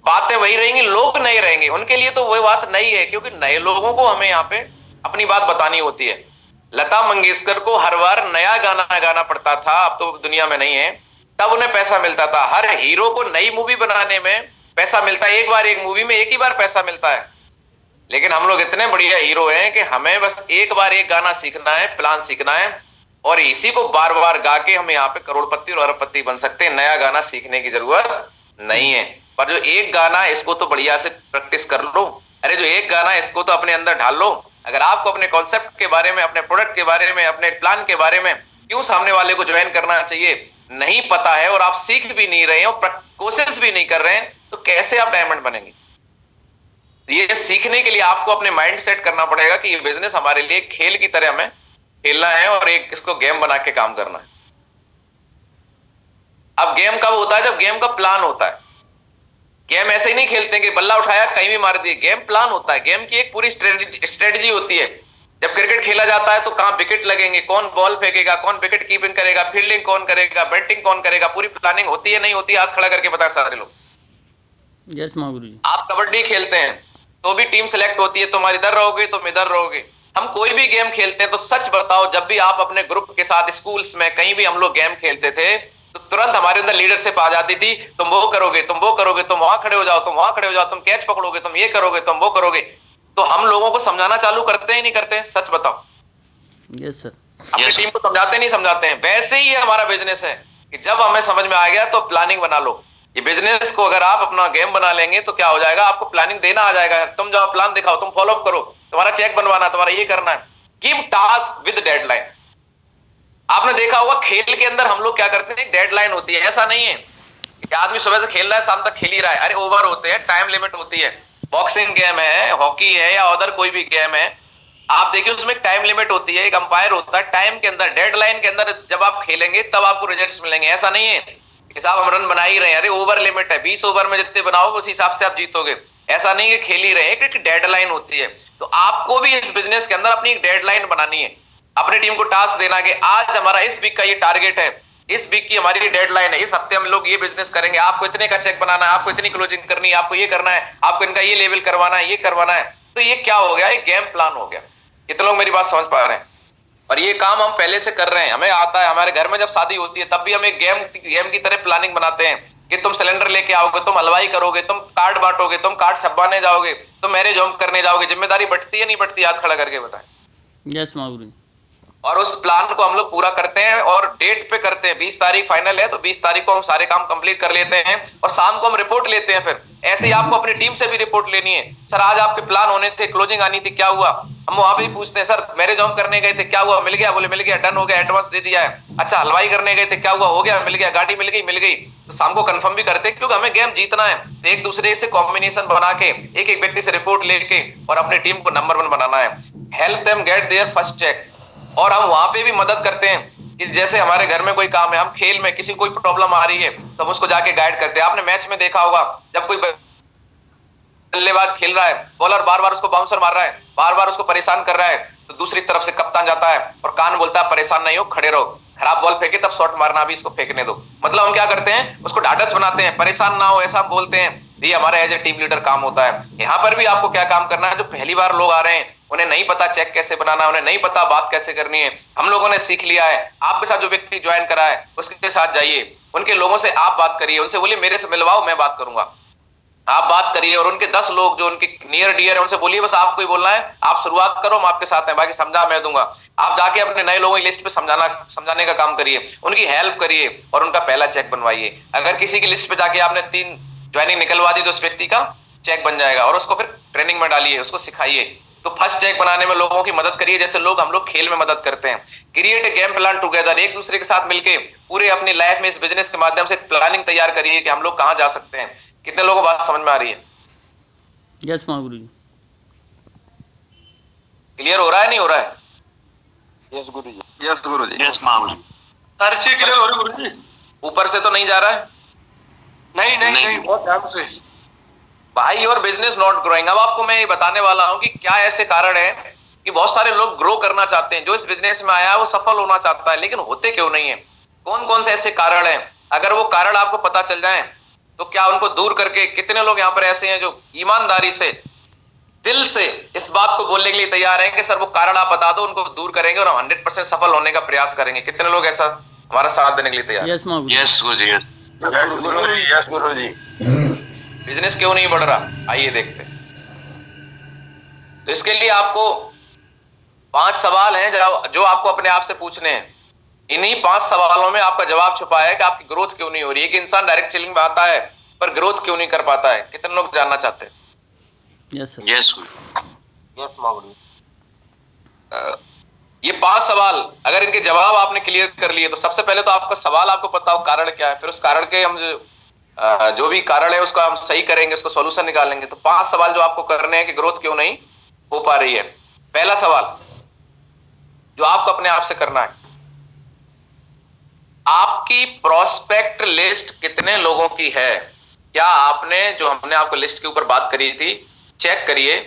बातें वही रहेंगी, लोग नए रहेंगे, उनके लिए तो वही बात नई है, क्योंकि नए लोगों को हमें यहाँ पे अपनी बात बतानी होती है। लता मंगेशकर को हर बार नया गाना गाना पड़ता था, अब तो दुनिया में नहीं है, तब उन्हें पैसा मिलता था। हर हीरो को नई मूवी बनाने में पैसा मिलता है, एक बार एक मूवी में एक ही बार पैसा मिलता है। लेकिन हम लोग इतने बढ़िया हीरो हैं कि हमें बस एक बार एक गाना सीखना है, प्लान सीखना है, और इसी को बार बार गा के हम यहाँ पे करोड़पति और अरबपति बन सकते हैं। नया गाना सीखने की जरूरत नहीं है। पर जो एक गाना, इसको तो बढ़िया से प्रैक्टिस कर लो। अरे जो एक गाना, इसको तो अपने अंदर ढाल लो। अगर आपको अपने कॉन्सेप्ट के बारे में, अपने प्रोडक्ट के बारे में, अपने प्लान के बारे में क्यों सामने वाले को ज्वाइन करना चाहिए नहीं पता है, और आप सीख भी नहीं रहे हैं और कोशिश भी नहीं कर रहे हैं, तो कैसे आप डायमंड बनेंगे? ये सीखने के लिए आपको अपने माइंड सेट करना पड़ेगा कि ये बिजनेस हमारे लिए खेल की तरह हमें खेलना है और एक इसको गेम बना के काम करना है। अब गेम कब होता है? जब गेम का प्लान होता है। गेम ऐसे ही नहीं खेलते कि बल्ला उठाया कहीं भी मार दिए। गेम प्लान होता है, गेम की एक पूरी स्ट्रेटजी होती है। जब क्रिकेट खेला जाता है तो कहां विकेट लगेंगे, कौन बॉल फेंकेगा, कौन विकेट कीपिंग करेगा, फील्डिंग कौन करेगा, बैटिंग कौन करेगा, पूरी प्लानिंग होती है नहीं होती? हाथ खड़ा करके बता सारे लोग। यस महागुरु जी। आप कबड्डी खेलते हैं तो भी टीम सेलेक्ट होती है, तुम इधर रहोगे तुम इधर रहोगे। हम कोई भी गेम खेलते हैं तो सच बताओ, जब भी आप अपने ग्रुप के साथ स्कूल्स में कहीं भी हम लोग गेम खेलते थे तो तुरंत हमारे अंदर लीडरशिप आ जाती थी। तुम वो करोगे, तुम वो करोगे, तुम वहां खड़े हो जाओ, तुम वहां खड़े हो जाओ, तुम कैच पकड़ोगे, तुम ये करोगे, तुम वो करोगे। तो हम लोगों को समझाना चालू करते हैं नहीं करते हैं? सच बताओ। Yes sir. अपनी टीम को समझाते नहीं समझाते हैं? वैसे ही हमारा बिजनेस है कि जब हमें समझ में आ गया तो प्लानिंग बना लो। ये बिजनेस को अगर आप अपना गेम बना लेंगे तो क्या हो जाएगा, आपको प्लानिंग देना आ जाएगा। तुम जाओ प्लान दिखाओ, तुम फॉलो अप करो, तुम्हारा चेक बनवाना, तुम्हारा ये करना है। Give task with deadline. आपने देखा होगा खेल के अंदर हम लोग क्या करते हैं, डेडलाइन होती है। ऐसा नहीं है कि आदमी सुबह से खेल रहा है शाम तक खेल ही रहा है। अरे ओवर होते हैं, टाइम लिमिट होती है। बॉक्सिंग गेम है, हॉकी है या अदर कोई भी गेम है, आप देखिए उसमें टाइम लिमिट होती है, एक अंपायर होता है। टाइम के अंदर, डेडलाइन के अंदर जब आप खेलेंगे तब आपको रिजल्ट्स मिलेंगे। ऐसा नहीं है कि साहब हम रन बना ही रहे हैं, अरे ओवर लिमिट है, 20 ओवर में जितने बनाओगे उस हिसाब से आप जीतोगे। ऐसा नहीं है खेल ही रहे हैं, क्योंकि डेडलाइन होती है। तो आपको भी इस बिजनेस के अंदर अपनी एक डेडलाइन बनानी है, अपनी टीम को टास्क देना कि आज हमारा इस वीक का ये टारगेट है, इस वीक की हमारी डेडलाइन है, इस हफ्ते हम लोग ये बिजनेस करेंगे, आपको इतने का चेक बनाना है, आपको इतनी क्लोजिंग करनी है, आपको ये करना है, आपको इनका ये लेवल करवाना है, ये करवाना है। तो ये क्या हो गया, एक गेम प्लान हो गया। कितने लोग मेरी बात समझ पा रहे हैं? और ये काम हम पहले से कर रहे हैं, हमें आता है। हमारे घर में जब शादी होती है तब भी हम एक गेम की तरह प्लानिंग बनाते हैं कि तुम सिलेंडर लेके आओगे, तुम हलवाई करोगे, तुम कार्ड बांटोगे, तुम कार्ड छपवाने जाओगे, तुम मैरिज होम करने जाओगे। जिम्मेदारी बढ़ती है नहीं बढ़ती? हाथ खड़ा करके बताएं। यस महागुरु। और उस प्लान को हम लोग पूरा करते हैं और डेट पे करते हैं। 20 तारीख फाइनल है तो 20 तारीख को हम सारे काम कंप्लीट कर लेते हैं और शाम को हम रिपोर्ट लेते हैं। फिर ऐसे ही आपको अपनी टीम से भी रिपोर्ट लेनी है। सर आज आपके प्लान होने थे, क्लोजिंग आनी थी, क्या हुआ? हम वहां भी पूछते हैं, सर मैरिज होम करने गए थे, क्या हुआ? मिल गया? बोले मिल गया, डन हो गया, एडवांस दे दिया है। अच्छा हलवाई करने गए थे, क्या हुआ? हो गया, मिल गया, गाड़ी मिल गई। तो शाम को कंफर्म भी करते हैं, क्योंकि हमें गेम जीतना है। तो एक दूसरे से कॉम्बिनेशन बना के एक एक व्यक्ति से रिपोर्ट लेके और अपनी टीम को नंबर 1 बनाना है। Help them get there first check. और हम वहां पे भी मदद करते हैं कि जैसे हमारे घर में कोई काम है, हम खेल में किसी कोई प्रॉब्लम आ रही है तो हम उसको जाके गाइड करते हैं। आपने मैच में देखा होगा, जब कोई बल्लेबाज खेल रहा है, बॉलर बार बार उसको बाउंसर मार रहा है, बार बार उसको परेशान कर रहा है, तो दूसरी तरफ से कप्तान जाता है और कान बोलता है परेशान नहीं हो, खड़े रहो, खराब बॉल फेंके तब शॉट मारना, भी इसको फेंकने दो। मतलब हम क्या करते हैं, उसको ढाढ़स बनाते हैं, परेशान ना हो ऐसा हम बोलते हैं। ये हमारा एज ए टीम लीडर काम होता है। यहाँ पर भी आपको क्या काम करना है, जो पहली बार लोग आ रहे हैं उन्हें नहीं पता चेक कैसे बनाना, उन्हें नहीं पता बात कैसे करनी है, हम लोगों ने सीख लिया है। आपके साथ जो व्यक्ति ज्वाइन करा है उसके साथ जाइए, उनके लोगों से आप बात करिए, उनसे बोलिए मेरे से मिलवाओ, मैं बात करूंगा। आप बात करिए और उनके 10 लोग जो उनके नियर डियर है उनसे बोलिए बस आपको ही बोलना है, आप शुरुआत करो, हम आपके साथ हैं, बाकी समझा मैं दूंगा। आप जाके अपने नए लोगों की लिस्ट पे समझाने का काम करिए, उनकी हेल्प करिए और उनका पहला चेक बनवाइए। अगर किसी की लिस्ट पे जाके आपने 3 ज्वाइनिंग निकलवा दी तो उस व्यक्ति का चेक बन जाएगा और उसको फिर ट्रेनिंग में डालिए, उसको सिखाइए। तो फर्स्ट चेक बनाने में लोगों की मदद करिए, जैसे हम लोग खेल में मदद करते हैं। Create a game plan together, एक दूसरे के साथ मिलके पूरे अपनी लाइफ में इस बिजनेस के माध्यम से प्लानिंग तैयार करिए कि हम लोग कहां जा सकते हैं। कितने लोगों को बात समझ में आ रही है? यस महागुरु जी। क्लियर हो रहा है नहीं हो रहा है? यस गुरु जी। यस गुरु जी। यस महागुरु जी। हर चीज क्लियर हो रही गुरु जी? ऊपर से तो नहीं जा रहा है? नहीं, बहुत ध्यान से भाई। और बिजनेस नॉट ग्रोइंग। अब आपको मैं ये बताने वाला हूं कि क्या ऐसे कारण है कि बहुत सारे लोग ग्रो करना चाहते हैं, जो इस बिजनेस में आया है वो सफल होना चाहता है, लेकिन होते क्यों नहीं है? कौन कौन से ऐसे कारण हैं? अगर वो कारण आपको पता चल जाए तो क्या उनको दूर करके, कितने लोग यहाँ पर ऐसे हैं जो ईमानदारी से, दिल से इस बात को बोलने के लिए तैयार हैं कि सर वो कारण आप बता दो, उनको दूर करेंगे और हम 100% सफल होने का प्रयास करेंगे? कितने लोग ऐसा हमारा साथ देने के लिए तैयार? यस महागुरु। यस गुरु जी। यस गुरु जी। बिजनेस क्यों नहीं बढ़ रहा, आइए देखते हैं। तो इसके लिए आपको 5 सवाल हैं जो आपको अपने आप से पूछने हैं। इन्हीं 5 सवालों में आपका जवाब छुपा है कि आपकी ग्रोथ क्यों नहीं हो रही है। कि इंसान डायरेक्ट सेलिंग में आता है पर ग्रोथ क्यों नहीं कर पाता है? कितने लोग जानना चाहते हैं? Yes sir. यस गुरु। यस महागुरु। ये 5 सवाल अगर इनके जवाब आपने क्लियर कर लिए तो सबसे पहले तो आपका सवाल आपको पता हो कारण क्या है, फिर उस कारण के हम जो भी कारण है उसको हम सही करेंगे, उसको सॉल्यूशन निकालेंगे। तो 5 सवाल जो आपको करने हैं कि ग्रोथ क्यों नहीं हो पा रही है। पहला सवाल जो आपको अपने आप से करना है, आपकी प्रोस्पेक्ट लिस्ट कितने लोगों की है? क्या आपने, जो हमने आपको लिस्ट के ऊपर बात करी थी, चेक करिए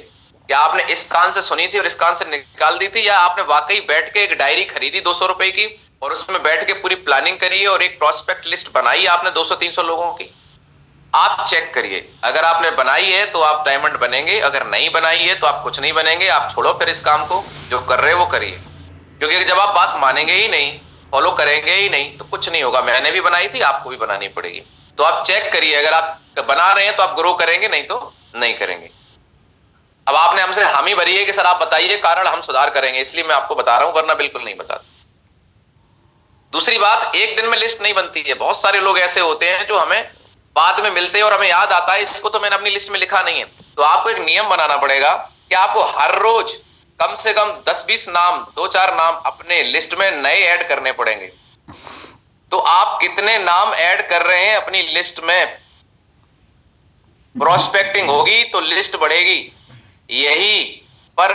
क्या आपने इस कान से सुनी थी और इस कान से निकाल दी थी, या आपने वाकई बैठ के एक डायरी खरीदी 200 रुपए की और उसमें बैठ के पूरी प्लानिंग करी और एक प्रोस्पेक्ट लिस्ट बनाई आपने 200-300 लोगों की? आप चेक करिए। अगर आपने बनाई है तो आप डायमंड बनेंगे, अगर नहीं बनाई है तो आप कुछ नहीं बनेंगे। आप छोड़ो फिर इस काम को, जो कर रहे हो वो करिए, क्योंकि जब आप बात मानेंगे ही नहीं, फॉलो करेंगे ही नहीं तो कुछ नहीं होगा। मैंने भी बनाई थी, आपको भी बनानी पड़ेगी। तो आप चेक करिए, अगर आप बना रहे हैं तो आप ग्रो करेंगे, नहीं तो नहीं करेंगे। अब आपने हमसे हामी भरी है कि सर आप बताइए कारण, हम सुधार करेंगे, इसलिए मैं आपको बता रहा हूं, वरना बिल्कुल नहीं बता। दूसरी बात, एक दिन में लिस्ट नहीं बनती है। बहुत सारे लोग ऐसे होते हैं जो हमें बाद में मिलते हैं और हमें याद आता है इसको तो मैंने अपनी लिस्ट में लिखा नहीं है। तो आपको एक नियम बनाना पड़ेगा कि आपको हर रोज कम से कम 10-20 नाम, 2-4 नाम अपने लिस्ट में नए ऐड करने पड़ेंगे। तो आप कितने नाम ऐड कर रहे हैं अपनी लिस्ट में? प्रोस्पेक्टिंग होगी तो लिस्ट बढ़ेगी। यही पर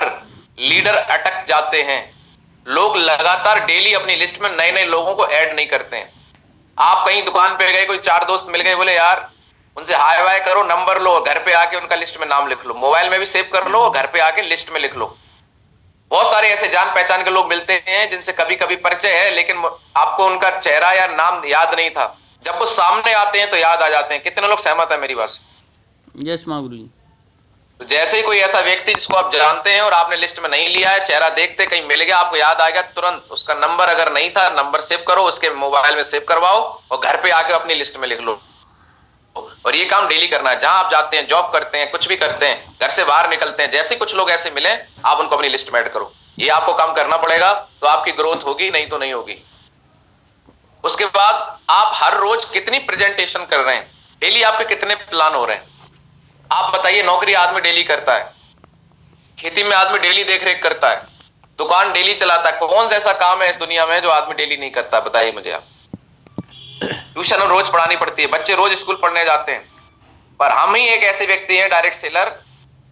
लीडर अटक जाते हैं। लोग लगातार डेली अपनी लिस्ट में नए नए लोगों को ऐड नहीं करते हैं। आप कहीं दुकान पे गए, कोई 4 दोस्त मिल गए, बोले यार उनसे हाय वाय करो, नंबर लो, घर पे आके उनका लिस्ट में नाम लिख लो, मोबाइल में भी सेव कर लो, घर पे आके लिस्ट में लिख लो। बहुत सारे ऐसे जान पहचान के लोग मिलते हैं जिनसे कभी कभी परिचय है, लेकिन आपको उनका चेहरा या नाम याद नहीं था। जब वो सामने आते हैं तो याद आ जाते हैं। कितने लोग सहमत है मेरी बात से? यस महागुरु जी। तो जैसे ही कोई ऐसा व्यक्ति जिसको आप जानते हैं और आपने लिस्ट में नहीं लिया है, चेहरा देखते कहीं मिल गया, आपको याद आ गया, तुरंत उसका नंबर अगर नहीं था, नंबर सेव करो, उसके मोबाइल में सेव करवाओ और घर पे आके अपनी लिस्ट में लिख लो। और ये काम डेली करना है। जहां आप जाते हैं, जॉब करते हैं, कुछ भी करते हैं, घर से बाहर निकलते हैं, जैसे कुछ लोग ऐसे मिले आप उनको अपनी लिस्ट में ऐड करो। ये आपको काम करना पड़ेगा, तो आपकी ग्रोथ होगी, नहीं तो नहीं होगी। उसके बाद आप हर रोज कितनी प्रेजेंटेशन कर रहे हैं, डेली आपके कितने प्लान हो रहे हैं? आप बताइए। नौकरी आदमी डेली करता है, खेती में आदमी डेली देख रेख करता है, दुकान डेली चलाता है। कौन सा ऐसा काम है इस दुनिया में जो आदमी डेली नहीं करता? बताइए मुझे आप। ट्यूशन रोज पढ़ानी पड़ती है, बच्चे रोज स्कूल पढ़ने जाते हैं, पर हम ही एक ऐसे व्यक्ति हैं डायरेक्ट सेलर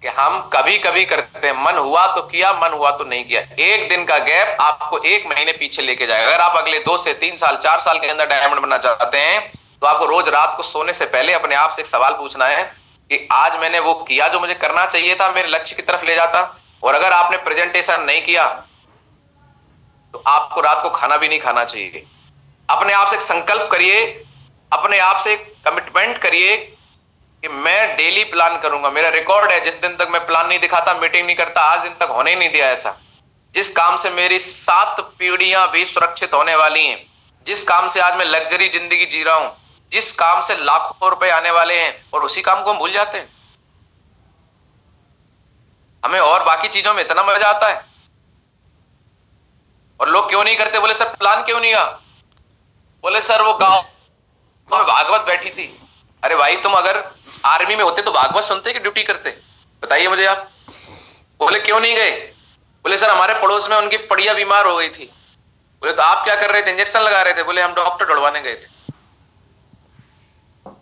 कि हम कभी कभी करते हैं। मन हुआ तो किया, मन हुआ तो नहीं किया। एक दिन का गैप आपको 1 महीने पीछे लेके जाएगा। अगर आप अगले 2 से 3 साल, 4 साल के अंदर डायमंड बनना चाहते हैं तो आपको रोज रात को सोने से पहले अपने आप से एक सवाल पूछना है कि आज मैंने वो किया जो मुझे करना चाहिए था, मेरे लक्ष्य की तरफ ले जाता। और अगर आपने प्रेजेंटेशन नहीं किया तो आपको रात को खाना भी नहीं खाना चाहिए। अपने आप से एक संकल्प करिए, अपने आप से कमिटमेंट करिए कि मैं डेली प्लान करूंगा। मेरा रिकॉर्ड है, जिस दिन तक मैं प्लान नहीं दिखाता, मीटिंग नहीं करता, आज दिन तक होने ही नहीं दिया ऐसा। जिस काम से मेरी 7 पीढ़ियां भी सुरक्षित होने वाली हैं, जिस काम से आज मैं लग्जरी जिंदगी जी रहा हूं, जिस काम से लाखों रुपए आने वाले हैं, और उसी काम को हम भूल जाते हैं। हमें और बाकी चीजों में इतना मजा आता है, और लोग क्यों नहीं करते? बोले सर प्लान क्यों नहीं हुआ? बोले सर वो गांव में भागवत बैठी थी। अरे भाई तुम अगर आर्मी में होते तो भागवत सुनते कि ड्यूटी करते? बताइए मुझे आप। बोले क्यों नहीं गए? बोले सर हमारे पड़ोस में उनकी पड़िया बीमार हो गई थी। बोले तो आप क्या कर रहे थे? इंजेक्शन लगा रहे थे। बोले हम डॉक्टर ढूंढवाने गए थे।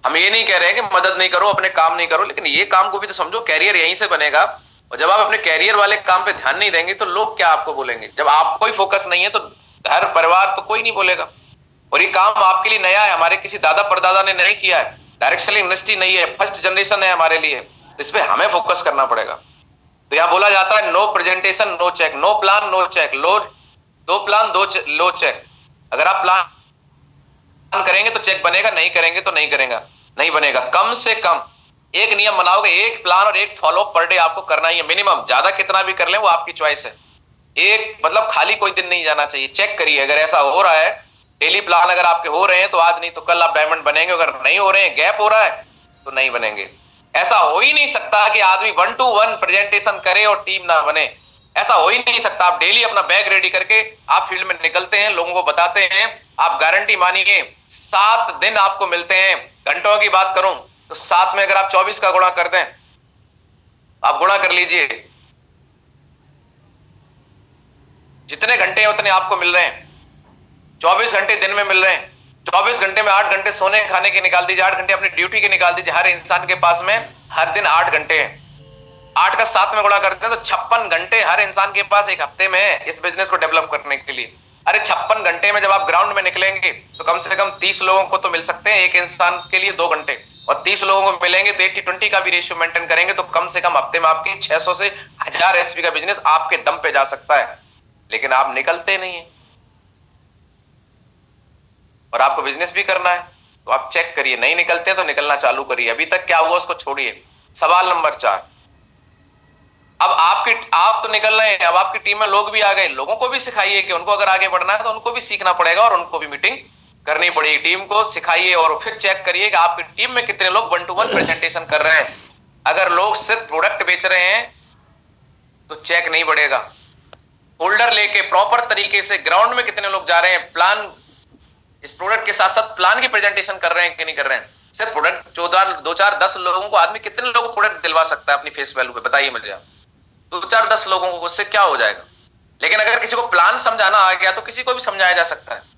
हम ये नहीं कह रहे हैं कि मदद नहीं करो, अपने काम नहीं करो, लेकिन ये काम को भी तो समझो, कैरियर यहीं से बनेगा। और जब आप अपने कैरियर वाले काम पे ध्यान नहीं देंगे तो लोग क्या आपको बोलेंगे? जब आपको ही फोकस नहीं है तो घर परिवार तो कोई नहीं बोलेगा। और ये काम आपके लिए नया है, हमारे किसी दादा परदादा ने नहीं किया है, डायरेक्ट सेलिंग इंडस्ट्री नहीं है, फर्स्ट जनरेशन है हमारे लिए, तो इस पे हमें फोकस करना पड़ेगा। तो यहां बोला जाता है no presentation no check, no plan no check, दो प्लान लो चेक। अगर आप प्लान करेंगे तो चेक बनेगा, नहीं करेंगे तो नहीं बनेगा। कम से कम एक नियम बनाओगे, एक प्लान और एक फॉलो पर डे आपको करना ही है मिनिमम। ज्यादा कितना भी कर लें वो आपकी चॉइस है। एक मतलब खाली कोई दिन नहीं जाना चाहिए। चेक करिए, अगर ऐसा हो रहा है, डेली प्लान अगर आपके हो रहे हैं तो आज नहीं तो कल आप डायमंड बनेंगे। अगर नहीं हो रहे हैं, गैप हो रहा है, तो नहीं बनेंगे। ऐसा हो ही नहीं सकता कि आदमी 1 to 1 प्रेजेंटेशन करे और टीम ना बने। ऐसा हो ही नहीं सकता। आप डेली अपना बैग रेडी करके आप फील्ड में निकलते हैं, लोगों को बताते हैं। आप गारंटी मानिए 7 दिन आपको मिलते हैं। घंटों की बात करूं तो 7 में अगर आप 24 का गुणा कर दें, आप गुणा कर लीजिए, जितने घंटे हैं उतने आपको मिल रहे हैं। 24 घंटे दिन में मिल रहे हैं। 24 घंटे में 8 घंटे सोने खाने के निकाल दीजिए, 8 घंटे अपनी ड्यूटी के निकाल दीजिए। हर इंसान के पास में हर दिन 8 घंटे हैं। 8 का 7 में गुणा करते हैं तो 56 घंटे हर इंसान के पास एक हफ्ते में है इस बिजनेस को डेवलप करने के लिए। अरे 56 घंटे में जब आप ग्राउंड में निकलेंगे तो कम से कम 30 लोगों को तो मिल सकते हैं, एक इंसान के लिए 2 घंटे, और 30 लोगों को मिलेंगे तो 80-20 का भी रेशियो मेंटेन करेंगे तो कम से कम हफ्ते में आपकी 600 से 1000 एसपी का बिजनेस आपके दम पे जा सकता है। लेकिन आप निकलते नहीं है, और आपको बिजनेस भी करना है, तो आप चेक करिए। नहीं निकलते तो निकलना चालू करिए। अभी तक क्या हुआ उसको छोड़िए। सवाल नंबर 4, अब आप तो निकल रहे हैं, अब आपकी टीम में लोग भी आ गए। लोगों को भी सिखाइए कि उनको अगर आगे बढ़ना है तो उनको भी सीखना पड़ेगा और उनको भी मीटिंग करनी पड़ेगी। टीम को सिखाइए और फिर चेक करिए कि आपकी टीम में कितने लोग 1 to 1 प्रेजेंटेशन कर रहे हैं। अगर लोग सिर्फ प्रोडक्ट बेच रहे हैं तो चेक नहीं बढ़ेगा। फोल्डर लेके प्रॉपर तरीके से ग्राउंड में कितने लोग जा रहे हैं, प्लान इस प्रोडक्ट के साथ साथ प्लान की प्रेजेंटेशन कर रहे हैं कि नहीं कर रहे हैं। सिर्फ प्रोडक्ट 2-4-10 लोगों को, आदमी कितने लोगों को प्रोडक्ट दिलवा सकता है अपनी फेस वैल्यू पे? बताइए मुझे आप। 2-4-10 लोगों को, उससे क्या हो जाएगा? लेकिन अगर किसी को प्लान समझाना आ गया तो किसी को भी समझाया जा सकता है।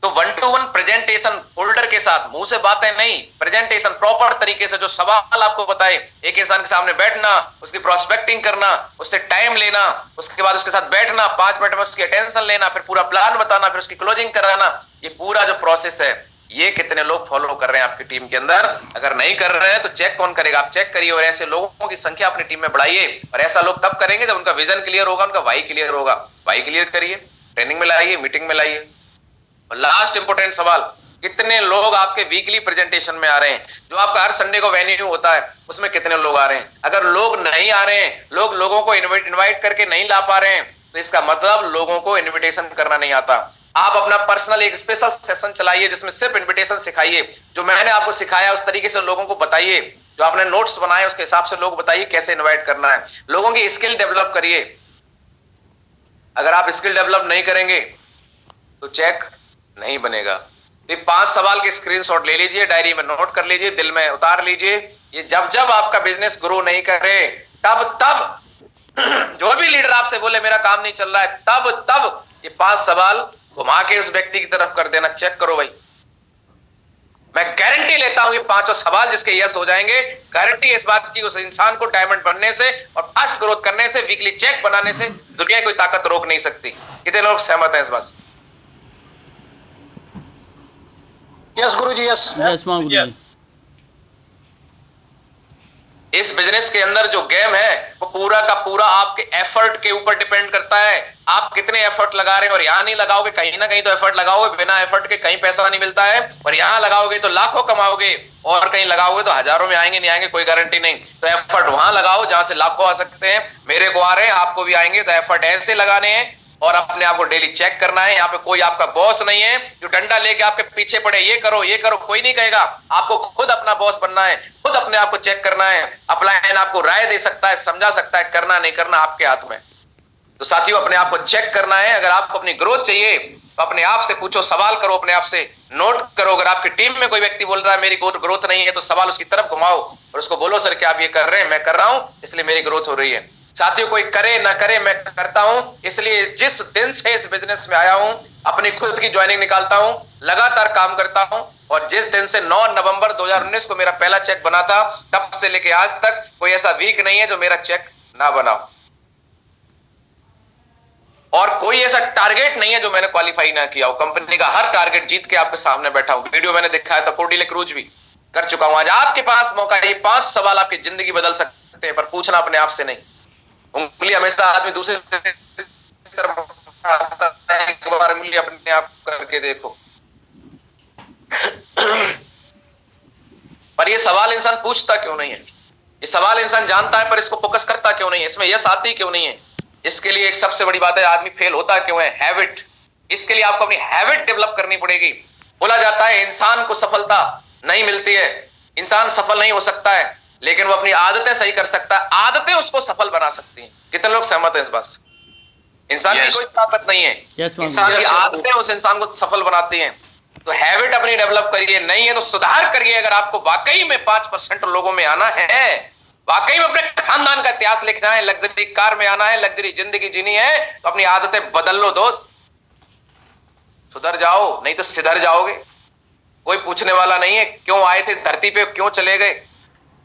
तो 1 to 1 प्रेजेंटेशन फोल्डर के साथ, मुंह से बातें नहीं, प्रेजेंटेशन प्रॉपर तरीके से, जो सवाल आपको बताए, एक इंसान के सामने बैठना, उसकी प्रोस्पेक्टिंग करना, उससे टाइम लेना, उसके बाद उसके साथ बैठना, 5 मिनट में उसकी अटेंशन लेना, फिर पूरा प्लान बताना, फिर उसकी क्लोजिंग कराना। ये पूरा जो प्रोसेस है, ये कितने लोग फॉलो कर रहे हैं आपकी टीम के अंदर? अगर नहीं कर रहे हैं तो चेक कौन करेगा? आप चेक करिए और ऐसे लोगों की संख्या अपनी टीम में बढ़ाइए। और ऐसा लोग तब करेंगे जब उनका विजन क्लियर होगा, उनका वाई क्लियर होगा। वाई क्लियर करिए, ट्रेनिंग में लाइए, मीटिंग में लाइए। और लास्ट इंपोर्टेंट सवाल, कितने लोग आपके वीकली प्रेजेंटेशन में आ रहे हैं? जो आपका हर संडे को वेन्यू होता है उसमें कितने लोग आ रहे हैं? अगर लोग नहीं आ रहे हैं, लोगों को इनवाइट करके नहीं ला पा रहे हैं, तो इसका मतलब लोगों को इनविटेशन करना नहीं आता। आप अपना पर्सनल एक स्पेशल सेशन चलाइए जिसमें सिर्फ इनविटेशन सिखाइए। जो मैंने आपको सिखाया उस तरीके से लोगों को बताइए, जो आपने नोट्स बनाए उसके हिसाब से लोग बताइए कैसे इनवाइट करना है। लोगों की स्किल डेवलप करिए। अगर आप स्किल डेवलप नहीं करेंगे तो चेक नहीं बनेगा। ये 5 सवाल के स्क्रीनशॉट ले लीजिए, डायरी में नोट कर लीजिए, दिल में उतार लीजिए। ये जब आपका बिजनेस ग्रो नहीं करे, तब जो भी लीडर आपसे बोले मेरा काम नहीं चल रहा है, तब ये 5 सवाल घुमा के उस व्यक्ति की तरफ कर देना। चेक करो भाई, मैं गारंटी लेता हूं ये 5 सवाल जिसके यस हो जाएंगे, गारंटी इस बात की उस इंसान को डायमंड बनने से और फास्ट ग्रोथ करने से, वीकली चेक बनाने से दुनिया की कोई ताकत रोक नहीं सकती। कितने लोग सहमत हैं इस बात से? यस गुरु जी, यस यस महागुरु जी। इस बिजनेस के अंदर जो गेम है वो पूरा का पूरा आपके एफर्ट के ऊपर डिपेंड करता है। आप कितने एफर्ट लगा रहे हैं, और यहां नहीं लगाओगे कहीं ना कहीं तो एफर्ट लगाओगे, बिना एफर्ट के कहीं पैसा नहीं मिलता है, और यहां लगाओगे तो लाखों कमाओगे, और कहीं लगाओगे तो हजारों में आएंगे, नहीं आएंगे कोई गारंटी नहीं। तो एफर्ट वहां लगाओ जहां से लाखों आ सकते हैं। मेरे को आ रहे हैं, आपको भी आएंगे, तो एफर्ट ऐसे लगाने हैं और अपने आप को डेली चेक करना है। यहाँ पे कोई आपका बॉस नहीं है जो डंडा लेके आपके पीछे पड़े, ये करो कोई नहीं कहेगा। आपको खुद अपना बॉस बनना है, खुद अपने आप को चेक करना है। अपलाइन आपको राय दे सकता है, समझा सकता है, करना नहीं करना आपके हाथ में। तो साथियों अपने आप को चेक करना है। अगर आपको अपनी ग्रोथ चाहिए तो अपने आप से पूछो, सवाल करो, अपने आप से नोट करो। अगर आपकी टीम में कोई व्यक्ति बोल रहा है मेरी ग्रोथ नहीं है, तो सवाल उसकी तरफ घुमाओ और उसको बोलो सर क्या आप ये कर रहे हैं? मैं कर रहा हूं इसलिए मेरी ग्रोथ हो रही है। साथियों कोई करे ना करे मैं करता हूं, इसलिए जिस दिन से इस बिजनेस में आया हूं अपनी खुद की ज्वाइनिंग निकालता हूं, लगातार काम करता हूं। और जिस दिन से 9 नवंबर 2019 को मेरा पहला चेक बना था, तब से लेके आज तक कोई ऐसा वीक नहीं है जो मेरा चेक ना बना हो, और कोई ऐसा टारगेट नहीं है जो मैंने क्वालिफाई ना किया हो। कंपनी का हर टारगेट जीत के आपके सामने बैठा हूं। वीडियो मैंने दिखाया था, कोर्डिले क्रूज भी कर चुका हूं। आज आपके पास मौका है, ये 5 सवाल आपकी जिंदगी बदल सकते हैं, पर पूछना अपने आप से नहीं। उंगली हमेशा आदमी दूसरे तरफ आता है, एक बार उंगली अपने आप करके देखो। पर ये सवाल इंसान पूछता क्यों नहीं है? ये सवाल इंसान जानता है पर इसको फोकस करता क्यों नहीं है? इसमें यस आती क्यों नहीं है? इसके लिए एक सबसे बड़ी बात है, आदमी फेल होता क्यों है? हैबिट। इसके लिए आपको अपनी हैबिट डेवलप करनी पड़ेगी। बोला जाता है इंसान को सफलता नहीं मिलती है, इंसान सफल नहीं हो सकता है, लेकिन वो अपनी आदतें सही कर सकता है। आदतें उसको सफल बना सकती हैं। कितने लोग सहमत हैं इस बात से? इंसान की कोई ताकत नहीं है, इंसान की आदतें उस इंसान को सफल बनाती हैं। तो हैबिट अपनी डेवलप करिए, नहीं है तो सुधार करिए। अगर आपको वाकई में 5% लोगों में आना है, वाकई में अपने खानदान का इतिहास लिखना है, लग्जरी कार में आना है, लग्जरी जिंदगी जीनी है, तो अपनी आदतें बदल लो दोस्त, सुधर जाओ, नहीं तो सिधर जाओगे। कोई पूछने वाला नहीं है क्यों आए थे धरती पे, क्यों चले गए।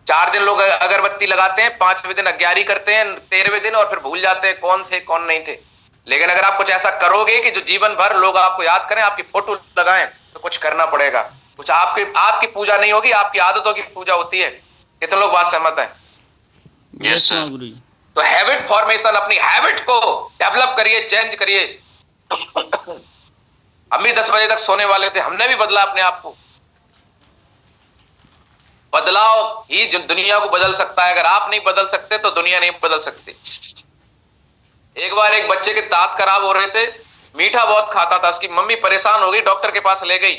4 दिन लोग अगरबत्ती लगाते हैं, 5वें दिन अग्यारी करते हैं, 13वें दिन और फिर भूल जाते हैं कौन थे कौन नहीं थे। लेकिन अगर आप कुछ ऐसा करोगे कि जो जीवन भर लोग आपको याद करें, आपकी फोटो लगाएं, तो कुछ करना पड़ेगा। कुछ आपकी पूजा नहीं होगी, आपकी आदतों की पूजा होती है। कितने लोग बात सहमत हैं? यस गुरुजी। तो हैबिट फॉर्मेशन, अपनी हैबिट को डेवलप करिए, चेंज करिए। हम भी 10 बजे तक सोने वाले थे, हमने भी बदला अपने आप को। बदलाव ही जो दुनिया को बदल सकता है। अगर आप नहीं बदल सकते तो दुनिया नहीं बदल सकती। एक बार एक बच्चे के दांत खराब हो रहे थे, मीठा बहुत खाता था, उसकी मम्मी परेशान हो गई, डॉक्टर के पास ले गई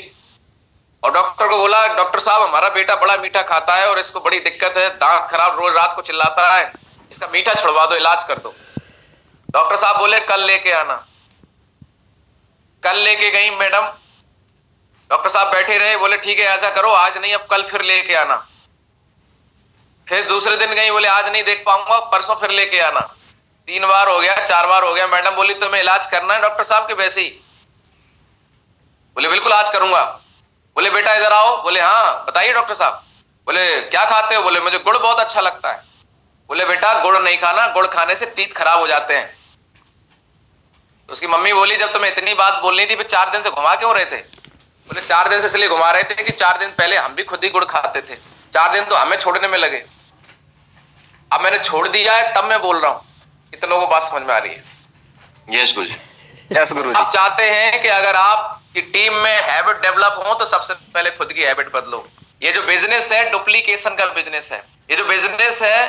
और डॉक्टर को बोला डॉक्टर साहब हमारा बेटा बड़ा मीठा खाता है और इसको बड़ी दिक्कत है, दांत खराब, रोज रात को चिल्लाता है, इसका मीठा छुड़वा दो, इलाज कर दो। डॉक्टर साहब बोले कल लेके आना। कल लेके गई मैडम, डॉक्टर साहब बैठे रहे, बोले ठीक है ऐसा करो, आज नहीं अब कल फिर लेके आना। फिर दूसरे दिन गई, बोले आज नहीं देख पाऊंगा, परसों फिर लेके आना। 3 बार हो गया, 4 बार हो गया। मैडम बोली तुम्हें इलाज करना है डॉक्टर साहब के वैसे ही? बोले बिल्कुल आज करूंगा। बोले बेटा इधर आओ। बोले हाँ बताइए डॉक्टर साहब। बोले क्या खाते हो? बोले मुझे गुड़ बहुत अच्छा लगता है। बोले बेटा गुड़ नहीं खाना, गुड़ खाने से टीथ खराब हो जाते हैं। तो उसकी मम्मी बोली जब तुम्हें इतनी बात बोलनी थी फिर 4 दिन से घुमा क्यों रहे थे? बोले 4 दिन से इसलिए घुमा रहे थे कि 4 दिन पहले हम भी खुद ही गुड़ खाते थे, 4 दिन तो हमें छोड़ने में लगे, अब मैंने छोड़ दिया है तब मैं बोल रहा हूं। कितने लोगों को बात समझ में आ रही है? यस गुरु जी। यस गुरु जी। आप चाहते हैं कि अगर आपकी टीम में हैबिट डेवलप हो तो सबसे पहले खुद की हैबिट बदलो। ये जो बिजनेस है डुप्लीकेशन का बिजनेस है। ये जो बिजनेस है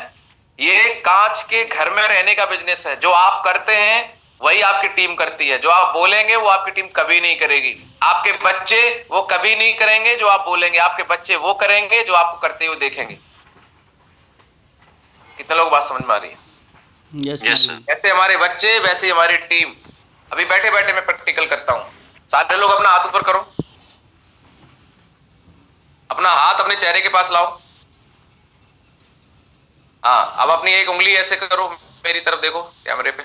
ये कांच के घर में रहने का बिजनेस है। जो आप करते हैं वही आपकी टीम करती है, जो आप बोलेंगे वो आपकी टीम कभी नहीं करेगी। आपके बच्चे वो कभी नहीं करेंगे जो आप बोलेंगे, आपके बच्चे वो करेंगे जो आपको करते हुए देखेंगे। कितने लोग बात समझ में आ रही है? Yes sir. जैसे हमारे बच्चे वैसे ही हमारी टीम। अभी बैठे बैठे मैं प्रैक्टिकल करता हूं। सारे लोग अपना हाथ ऊपर करो, अपना हाथ अपने चेहरे के पास लाओ। हाँ अब अपनी एक उंगली ऐसे करो, मेरी तरफ देखो कैमरे पे।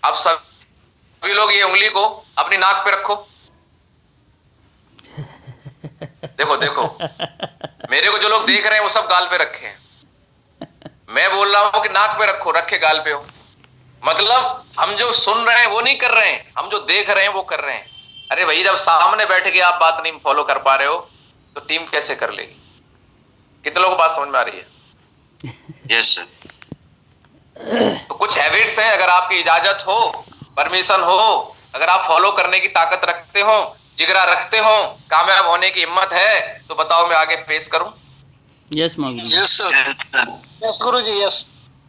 अब सभी लोग ये उंगली को अपनी नाक पे रखो। देखो देखो मेरे को जो लोग देख रहे हैं वो सब गाल पे रखे हैं। मैं बोल रहा हूं कि नाक पे रखो, रखे गाल पे हो। मतलब हम जो सुन रहे हैं वो नहीं कर रहे हैं, हम जो देख रहे हैं वो कर रहे हैं। अरे भाई जब सामने बैठ के आप बात नहीं फॉलो कर पा रहे हो तो टीम कैसे कर लेगी? कितने लोगों को बात समझ में आ रही है? Yes sir. तो कुछ हैबिट्स हैं, अगर आपकी इजाजत हो, परमिशन हो, अगर आप फॉलो करने की ताकत रखते हो, जिगरा रखते हो, कामयाब होने की हिम्मत है, तो बताओ मैं आगे पेश करूं? Yes Guruji. Yes sir. Yes Guruji, yes.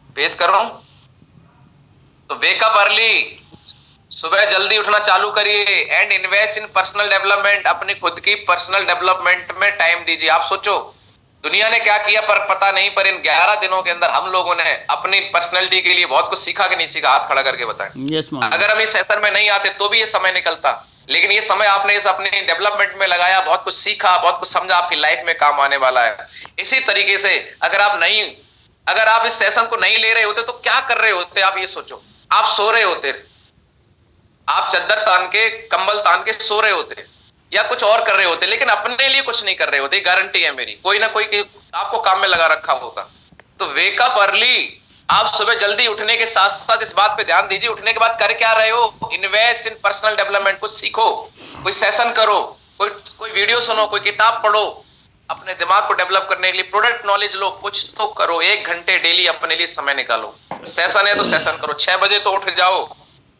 पेश करूं? तो वेकअप अर्ली, सुबह जल्दी उठना चालू करिए and invest in personal development. अपनी खुद की पर्सनल डेवलपमेंट में टाइम दीजिए। आप सोचो दुनिया ने क्या किया पर पता नहीं, पर इन 11 दिनों के अंदर हम लोगों ने अपनी पर्सनैलिटी के लिए बहुत कुछ सीखा कि नहीं सीखा? हाथ खड़ा करके बताएं। यस अगर हम इस सेशन में नहीं आते तो भी ये समय निकलता, लेकिन ये समय आपने इस अपने डेवलपमेंट में लगाया, बहुत कुछ सीखा, बहुत कुछ समझा, आपकी लाइफ में काम आने वाला है। इसी तरीके से अगर आप इस सेशन को नहीं ले रहे होते तो क्या कर रहे होते? आप ये सोचो, आप सो रहे होते, आप चद्दर तान के, कंबल तान के सो रहे होते, या कुछ और कर रहे होते, लेकिन अपने लिए कुछ नहीं कर रहे होते। गारंटी है मेरी, कोई ना कोई आपको काम में लगा रखा होगा। तो वेकअप अर्ली। आप सुबह जल्दी उठने के साथ साथ इस बात पे ध्यान दीजिए, उठने के बाद कर क्या रहे हो? Invest in personal development. कुछ सीखो, कोई सेशन करो, कोई वीडियो सुनो, कोई किताब पढ़ो, अपने दिमाग को डेवलप करने के लिए प्रोडक्ट नॉलेज लो, कुछ तो करो। 1 घंटे डेली अपने लिए समय निकालो। सेशन है तो सेशन करो। 6 बजे तो उठ जाओ,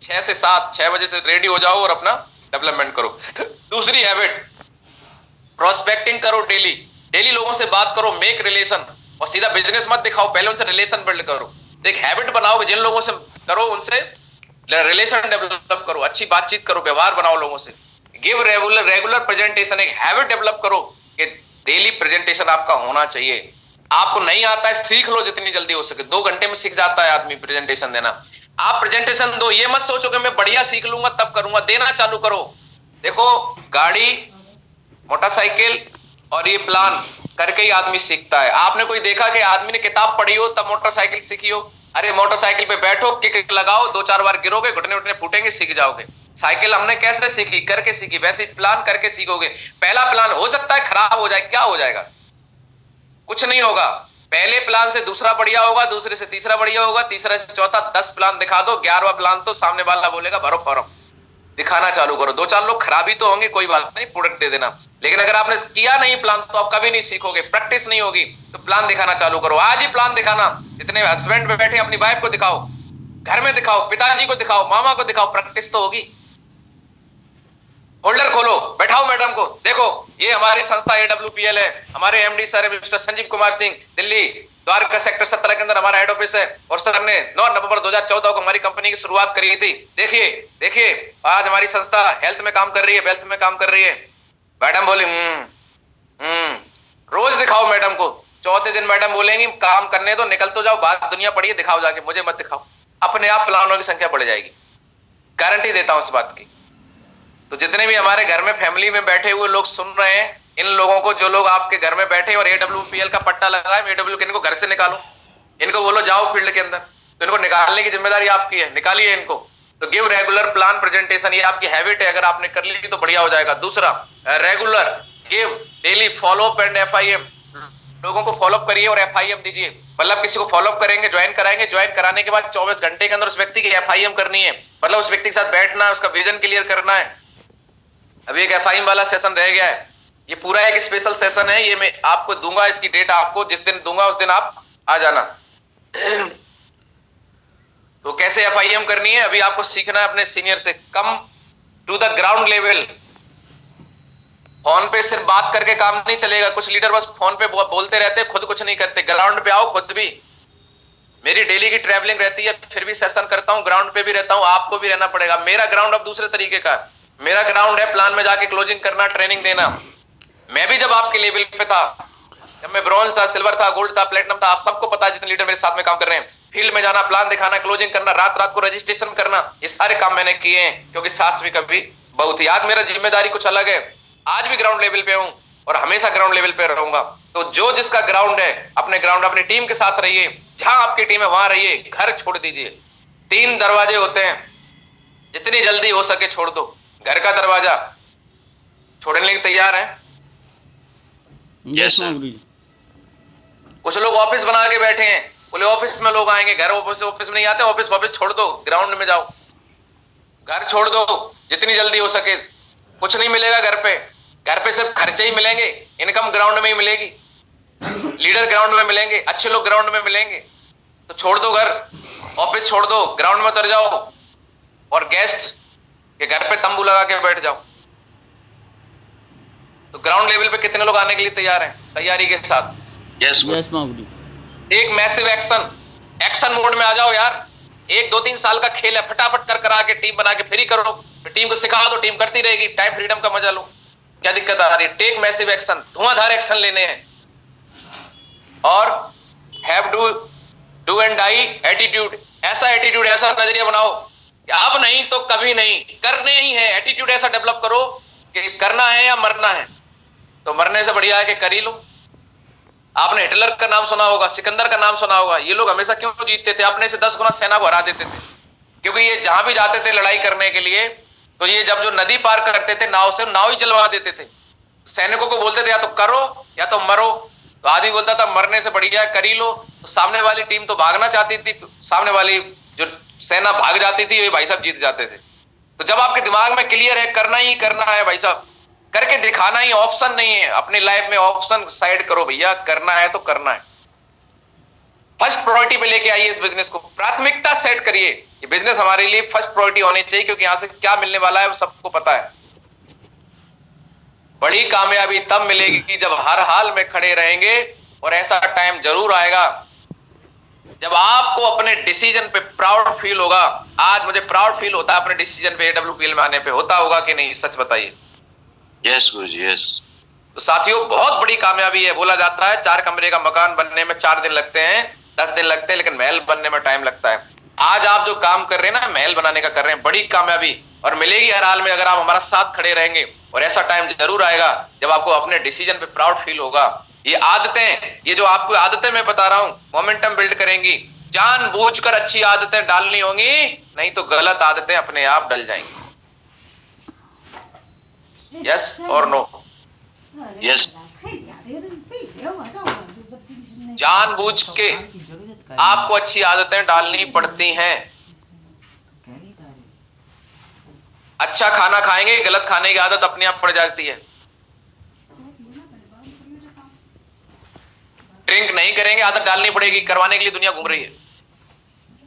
6 से 7, 6 बजे से रेडी हो जाओ और अपना डेवलपमेंट करो। दूसरी हैबिट, प्रोस्पेक्टिंग करो। डेली लोगों से बात करो, मेक रिलेशन। और सीधा बिजनेस मत दिखाओ, पहले उनसे रिलेशन बिल्ड करो। एक हैबिट बनाओ कि जिन लोगों से करो उनसे रिलेशन डेवलप करो, अच्छी बातचीत करो, व्यवहार बनाओ लोगों से। Give regular presentation. एक हैबिट डेवलप करो कि डेली प्रेजेंटेशन आपका होना चाहिए। आपको नहीं आता है, सीख लो जितनी जल्दी हो सके। 2 घंटे में सीख जाता है आदमी प्रेजेंटेशन देना। आप प्रेजेंटेशन दो, ये मत सोचो कि मैं बढ़िया सीख लूंगा तब करूंगा। देना चालू करो। देखो, गाड़ी, मोटरसाइकिल और ये प्लान करके ही आदमी सीखता है। आपने कोई देखा कि आदमी ने किताब पढ़ी हो तब मोटरसाइकिल सीखी हो? अरे मोटरसाइकिल पे बैठो, किक लगाओ, 2-4 बार गिरोगे, घुटने उठने फूटेंगे, सीख जाओगे। साइकिल हमने कैसे सीखी? करके सीखी। वैसे प्लान करके सीखोगे। पहला प्लान हो सकता है खराब हो जाए, क्या हो जाएगा? कुछ नहीं होगा। पहले प्लान से दूसरा बढ़िया होगा, दूसरे से तीसरा बढ़िया होगा, तीसरा से चौथा। 10 प्लान दिखा दो, 11वां प्लान तो सामने वाला बोलेगा भरो भरो। दिखाना चालू करो। 2-4 लोग खराबी तो होंगे, कोई बात नहीं, प्रोडक्ट दे देना। लेकिन अगर आपने किया नहीं प्लान तो आप कभी नहीं सीखोगे, प्रैक्टिस नहीं होगी। तो प्लान दिखाना चालू करो। आज ही प्लान दिखाना। जितने हस्बैंड में बैठे अपनी वाइफ को दिखाओ, घर में दिखाओ, पिताजी को दिखाओ, मामा को दिखाओ, प्रैक्टिस तो होगी। होल्डर खोलो, बैठाओ मैडम को, देखो ये हमारी संस्था AWPL है, हमारे MD sir mister Sanjeev Kumar Singh, Delhi Dwarka sector 17 के अंदर हमारा हेड ऑफिस है। और सर ने 9 नवंबर 2014 को हमारी कंपनी की शुरुआत करी थी। देखिए आज हमारी संस्था हेल्थ में काम कर रही है, वेल्थ में काम कर रही है। मैडम बोली रोज दिखाओ मैडम को। चौथे दिन मैडम बोलेंगी काम करने दो, निकल तो जाओ, बाहर दुनिया पड़ी है, दिखाओ जाके, मुझे मत दिखाओ। अपने आप प्लानों की संख्या बढ़ जाएगी, गारंटी देता हूं इस बात की। तो जितने भी हमारे घर में फैमिली में बैठे हुए लोग सुन रहे हैं, इन लोगों को, जो लोग आपके घर में बैठे और AWPL का पट्टा लगा है, AWPL इनको घर से निकालो। इनको बोलो जाओ फील्ड के अंदर, तो इनको निकालने की जिम्मेदारी आपकी है, निकालिए इनको। तो गिव रेगुलर प्लान प्रेजेंटेशन, ये आपकी हैबिट है, अगर आपने कर ली तो बढ़िया हो जाएगा। दूसरा, regular give daily follow up and FIM। लोगों को फॉलोअप करिए और FIM दीजिए। मतलब किसी को फॉलोअप करेंगे, ज्वाइन कराएंगे, ज्वाइन कराने के बाद 24 घंटे के अंदर उस व्यक्ति की FIM करनी है। मतलब उस व्यक्ति के साथ बैठना है, उसका विजन क्लियर करना है। अभी एक FIM वाला सेशन रह गया है, ये पूरा एक स्पेशल सेशन है, ये मैं आपको दूंगा, इसकी डेट आपको जिस दिन दूंगा उस दिन आप आ जाना। तो कैसे FIM करनी है अभी आपको सीखना है अपने सीनियर से। Come to the ground level. Phone पे सिर्फ बात करके काम नहीं चलेगा। कुछ लीडर बस फोन पे बोलते रहते, खुद कुछ नहीं करते। ग्राउंड पे आओ खुद भी। मेरी डेली की ट्रैवलिंग रहती है, फिर भी सेशन करता हूं, ग्राउंड पे भी रहता हूं, आपको भी रहना पड़ेगा। मेरा ग्राउंड अब दूसरे तरीके का है। मेरा ग्राउंड है प्लान में जाके क्लोजिंग करना, ट्रेनिंग देना। मैं भी जब आपके लेवल पे था, जब मैं ब्रॉन्ज था, सिल्वर था, गोल्ड था, प्लेटिनम था, आप सबको पता है जितने लीडर मेरे साथ में काम कर रहे हैं। फील्ड में जाना, प्लान दिखाना, क्लोजिंग करना, रात रात को रजिस्ट्रेशन करना, ये सारे काम मैंने किए हैं, क्योंकि सास भी कभी बहू थी। आज मेरा जिम्मेदारी कुछ अलग है, आज भी ग्राउंड लेवल पे हूं और हमेशा ग्राउंड लेवल पे रहूंगा। तो जो जिसका ग्राउंड है, अपने ग्राउंड, अपनी टीम के साथ रहिए। जहां आपकी टीम है वहां रहिए, घर छोड़ दीजिए। 3 दरवाजे होते हैं, जितनी जल्दी हो सके छोड़ दो। घर का दरवाजा छोड़ने के लिए तैयार है? यस गुरुजी। कुछ लोग ऑफिस बना के बैठे हैं, बोले ऑफिस में लोग आएंगे, घर ऑफिस में नहीं आते। ऑफिस छोड़ दो, ग्राउंड में जाओ। घर छोड़ दो जितनी जल्दी हो सके। कुछ नहीं मिलेगा घर पे सिर्फ खर्चे ही मिलेंगे, इनकम ग्राउंड में ही मिलेगी। लीडर ग्राउंड में मिलेंगे, अच्छे लोग ग्राउंड में मिलेंगे, तो छोड़ दो घर, ऑफिस छोड़ दो, ग्राउंड में उतर जाओ और गेस्ट के घर पे तंबू लगा के बैठ जाओ। तो ग्राउंड लेवल पे कितने लोग आने के लिए तैयार हैं तैयारी के साथ? यस महागुरु। एक मैसिव एक्शन मोड में आ जाओ यार। 1-2-3 साल का खेल है, फटाफट कर करा के टीम बना के फ्री करो, टीम को सिखा दो, टीम करती रहेगी, टाइम फ्रीडम का मजा लो। क्या दिक्कत आ रही है? टेक मैसिव एक्शन, धुआंधार एक्शन लेने हैं। और have do and die attitude, ऐसा एटीट्यूड, ऐसा नजरिया बनाओ कि अब नहीं तो कभी नहीं, करने ही है। एटीट्यूड ऐसा डेवलप करो कि करना है या मरना है, तो मरने से बढ़िया है कि कर ही लो। आपने हिटलर का नाम सुना होगा, सिकंदर का नाम सुना होगा। ये लोग हमेशा क्यों जीतते थे? अपने से 10 गुना सेना को हरा देते थे, क्योंकि ये जहां भी जाते थे लड़ाई करने के लिए, तो ये जब जो नदी पार करते थे नाव से, नाव ही जलवा देते थे। सैनिकों को बोलते थे या तो करो या तो मरो, तो आदमी बोलता था मरने से बढ़िया कर ही लो। तो सामने वाली टीम तो भागना चाहती थी, सामने वाली जो सेना भाग जाती थी, वे भाई साहब जीत जाते थे। तो जब आपके दिमाग में क्लियर है करना ही करना है भाई साहब, करके दिखाना ही, ऑप्शन नहीं है। अपनी लाइफ में ऑप्शन साइड करो भैया, करना है तो करना है। फर्स्ट प्रायोरिटी पे लेके आइए इस बिजनेस को, प्राथमिकता सेट करिए। ये बिजनेस हमारे लिए फर्स्ट प्रायोरिटी होनी चाहिए, क्योंकि यहां से क्या मिलने वाला है वो सबको पता है। बड़ी कामयाबी तब मिलेगी जब हर हाल में खड़े रहेंगे, और ऐसा टाइम जरूर आएगा जब आपको अपने डिसीजन पे प्राउड फील होगा। आज मुझे प्राउड फील होता है अपने डिसीजन पे, AWPL में आने पे। होता होगा कि नहीं, सच बताइए। Yes Guruji, yes. तो साथियों, बहुत बड़ी कामयाबी है। बोला जाता है 4 कमरे का मकान बनने में 4 दिन लगते हैं, 10 दिन लगते हैं, लेकिन महल बनने में टाइम लगता है। आज आप जो काम कर रहे हैं ना, महल बनाने का कर रहे हैं, बड़ी कामयाबी और मिलेगी हर हाल में अगर आप हमारा साथ खड़े रहेंगे। और ऐसा टाइम जरूर आएगा जब आपको अपने डिसीजन पे प्राउड फील होगा। ये आदतें, ये जो आपको आदतें मैं बता रहा हूं, मोमेंटम बिल्ड करेंगी। जानबूझकर अच्छी आदतें डालनी होंगी, नहीं तो गलत आदतें अपने आप डल जाएंगी। यस और नो? यस। जानबूझ के आपको अच्छी आदतें डालनी पड़ती हैं। अच्छा खाना खाएंगे, गलत खाने की आदत अपने आप पड़ जाती है। ड्रिंक नहीं करेंगे, आदत डालनी पड़ेगी, करवाने के लिए दुनिया घूम रही है।